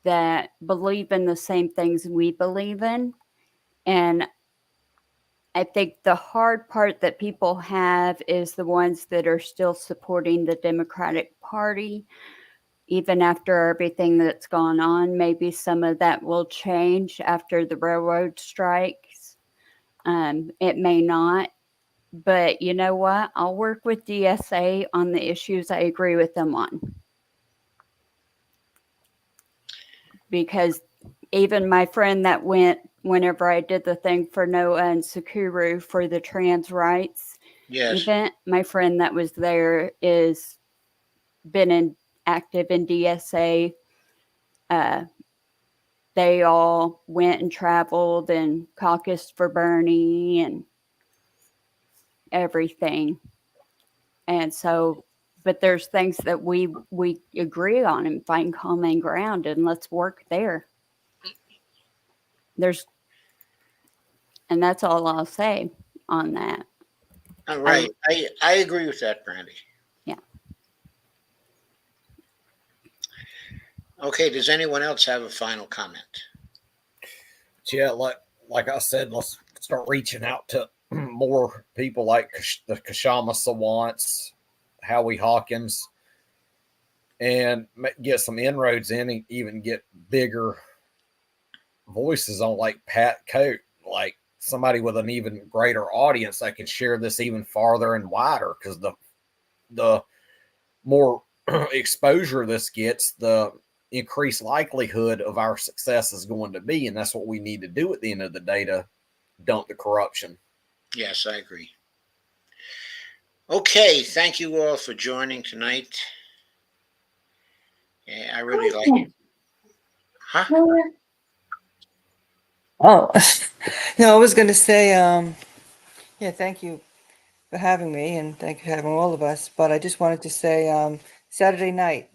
that believe in the same things we believe in. And I think the hard part that people have is the ones that are still supporting the Democratic Party, even after everything that's gone on. Maybe some of that will change after the railroad strikes. It may not. But you know what? I'll work with DSA on the issues I agree with them on. Because even my friend that went whenever I did the thing for Noah and Sakuru for the trans rights Yes. event, my friend that was there is been active in DSA. They all went and traveled and caucused for Bernie and everything. And so, but there's things that we agree on and find common ground, and let's work there. And that's all I'll say on that. All right. I agree with that, Brandy. Yeah. Okay. Does anyone else have a final comment? Yeah, like I said, let's start reaching out to more people like the Kashama Sawants, Howie Hawkins, and get some inroads in and even get bigger voices on like Pat Coate, like somebody with an even greater audience that can share this even farther and wider, because the more exposure this gets, the increased likelihood of our success is going to be. And that's what we need to do at the end of the day to dump the corruption. Yes, I agree. Okay. Thank you all for joining tonight. Yeah, I really like it. Huh? Oh, no, I was going to say, yeah, thank you for having me, and thank you for having all of us. But I just wanted to say, Saturday night,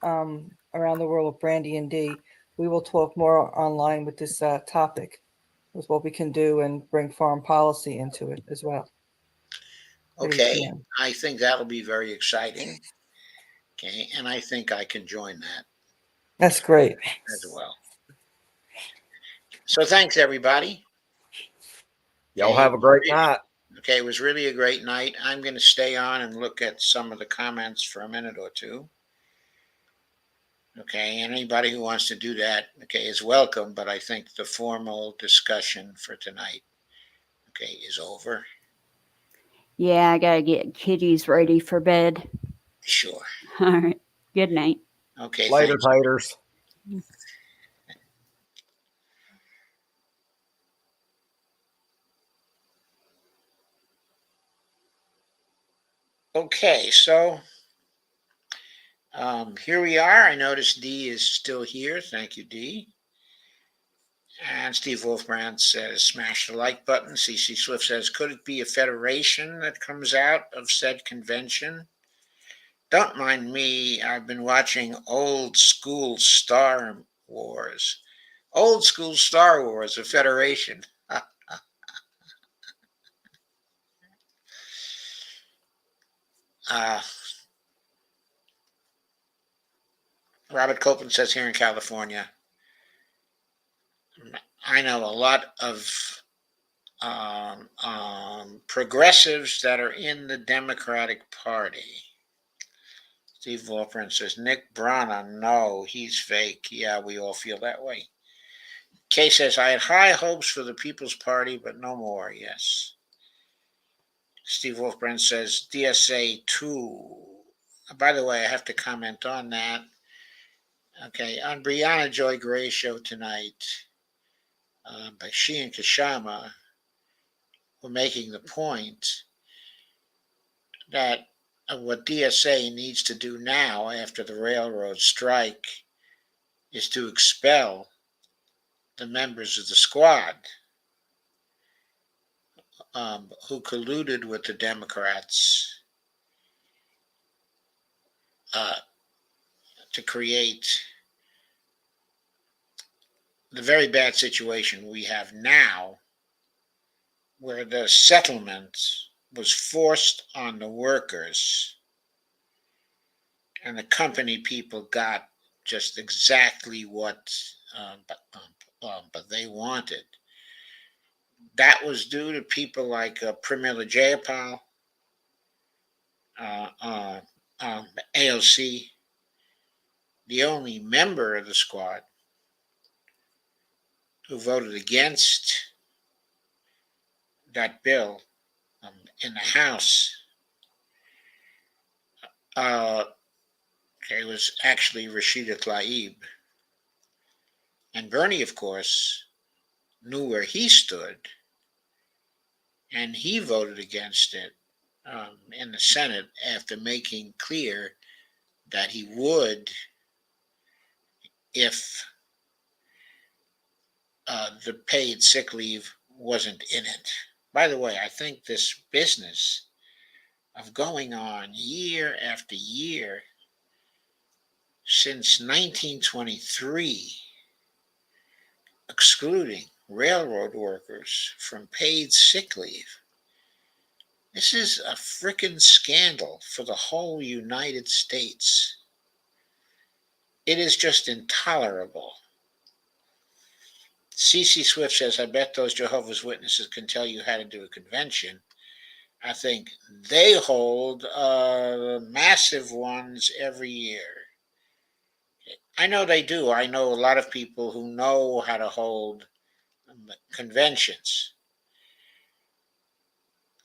around the world with Brandy and Dee, we will talk more online with this topic, with what we can do and bring foreign policy into it as well. at 8 Okay. p.m. I think that'll be very exciting. Okay. And I think I can join that That's great. as well. So thanks, everybody. Y'all Okay. have a great night. Okay. It was really a great night. I'm going to stay on and look at some of the comments for a minute or two. Okay. Anybody who wants to do that, okay, is welcome. But I think the formal discussion for tonight, okay, is over. Yeah, I got to get kitties ready for bed. Sure. All right. Good night. Okay. Later, Thanks. taters. Okay. So here we are. I notice D is still here. Thank you, D. And Steve Wolfbrand says, smash the like button. CC Swift says, could it be a federation that comes out of said convention? Don't mind me. I've been watching old school Star Wars. Old school Star Wars, a federation. Robert Copeland says, here in California, I know a lot of progressives that are in the Democratic Party. Steve Wolfram says, Nick Brana, no, he's fake. Yeah, we all feel that way. Kay says, I had high hopes for the People's Party, but no more. Yes. Steve Wolfbrand says, DSA 2. By the way, I have to comment on that. Okay, on Brianna Joy Gray's show tonight, by she and Kashama were making the point that what DSA needs to do now after the railroad strike is to expel the members of the squad who colluded with the Democrats to create the very bad situation we have now, where the settlement was forced on the workers and the company people got just exactly what but they wanted. That was due to people like Pramila Jayapal, uh, uh, AOC, the only member of the squad who voted against that bill in the House. It was actually Rashida Tlaib. And Bernie, of course, knew where he stood, and he voted against it in the Senate after making clear that he would if the paid sick leave wasn't in it. By the way, I think this business of going on year after year since 1923, excluding railroad workers from paid sick leave. This is a frickin' scandal for the whole United States. It is just intolerable. CC Swift says, I bet those Jehovah's Witnesses can tell you how to do a convention. I think they hold massive ones every year. I know they do. I know a lot of people who know how to hold conventions.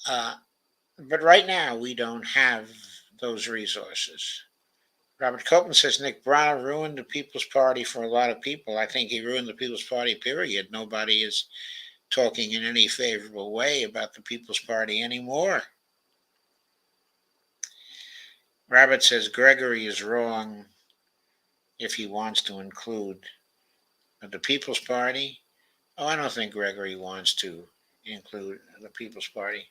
But right now, we don't have those resources. Robert Copeland says Nick Brown ruined the People's Party for a lot of people. I think he ruined the People's Party, period. Nobody is talking in any favorable way about the People's Party anymore. Robert says Gregory is wrong if he wants to include the People's Party. Oh, I don't think Gregory wants to include the People's Party.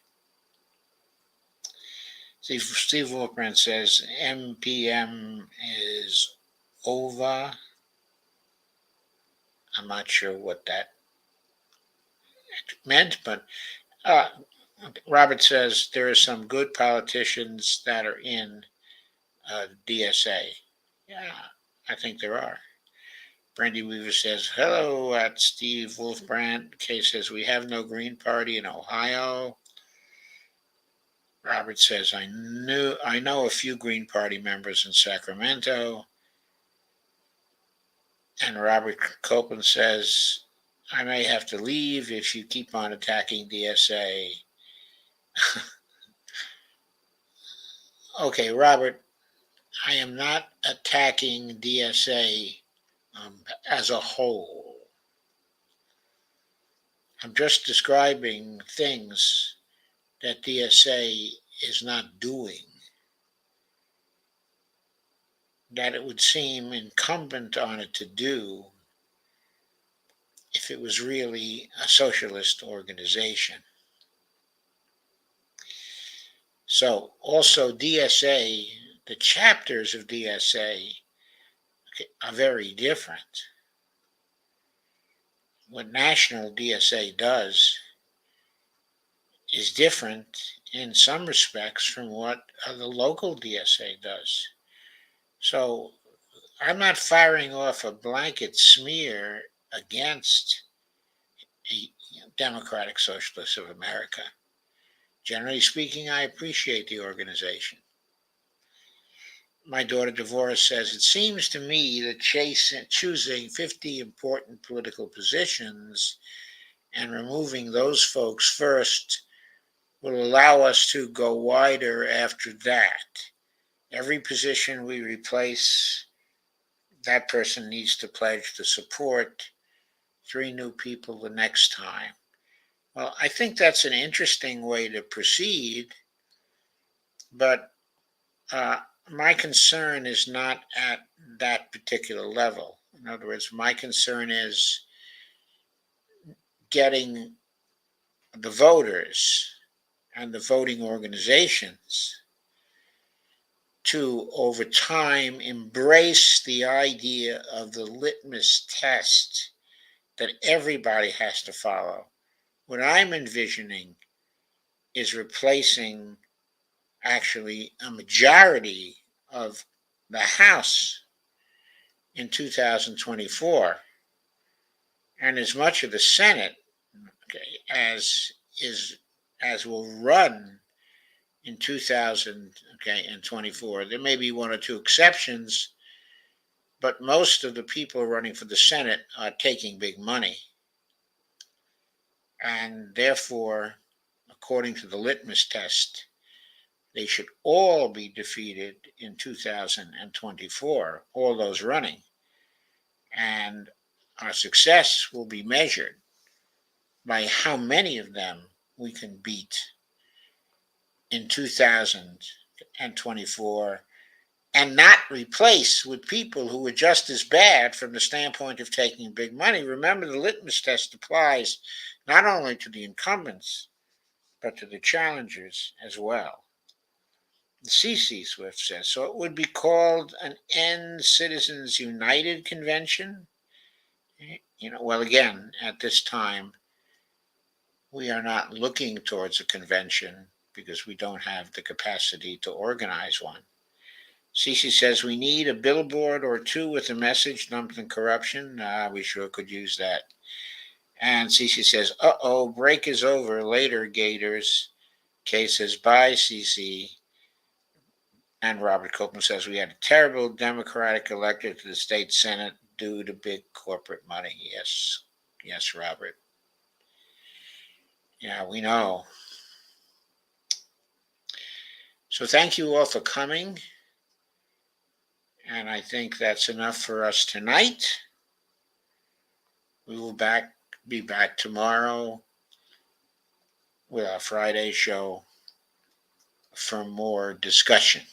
Steve Wolfbrand says MPM is over. I'm not sure what that meant, but Robert says there are some good politicians that are in DSA. Yeah, I think there are. Brandy Weaver says, hello at Steve Wolfbrand. Kay says, we have no Green Party in Ohio. Robert says, I know a few Green Party members in Sacramento. And Robert Copeland says, I may have to leave if you keep on attacking DSA. Okay, Robert, I am not attacking DSA as a whole. I'm just describing things that DSA is not doing, that it would seem incumbent on it to do if it was really a socialist organization. So also DSA, the chapters of DSA are very different. What national DSA does is different in some respects from what the local DSA does. So I'm not firing off a blanket smear against the Democratic Socialists of America. Generally speaking, I appreciate the organization. my daughter Devorah says, it seems to me that choosing 50 important political positions and removing those folks first will allow us to go wider after that. Every position we replace, that person needs to pledge to support 3 new people the next time. Well, I think that's an interesting way to proceed, but my concern is not at that particular level. In other words, my concern is getting the voters and the voting organizations to, over time, embrace the idea of the litmus test that everybody has to follow. What I'm envisioning is replacing actually a majority of the House in 2024 and as much of the Senate, okay, as will run in 2024. There may be 1 or 2 exceptions, but most of the people running for the Senate are taking big money. And therefore, according to the litmus test, they should all be defeated in 2024, all those running. And our success will be measured by how many of them we can beat in 2024 and not replace with people who are just as bad from the standpoint of taking big money. Remember, the litmus test applies not only to the incumbents, but to the challengers as well. C.C. Swift says, so it would be called an End Citizens United Convention. Well, again, at this time, we are not looking towards a convention because we don't have the capacity to organize one. Cece says we need a billboard or 2 with a message dumping corruption. We sure could use that. And Cece says, break is over. Later, Gators. Kay says, bye, Cece. And Robert Copeland says, we had a terrible Democratic elected to the state Senate due to big corporate money. Yes, Robert. Yeah, we know. So thank you all for coming. And I think that's enough for us tonight. We will be back tomorrow with our Friday show for more discussion.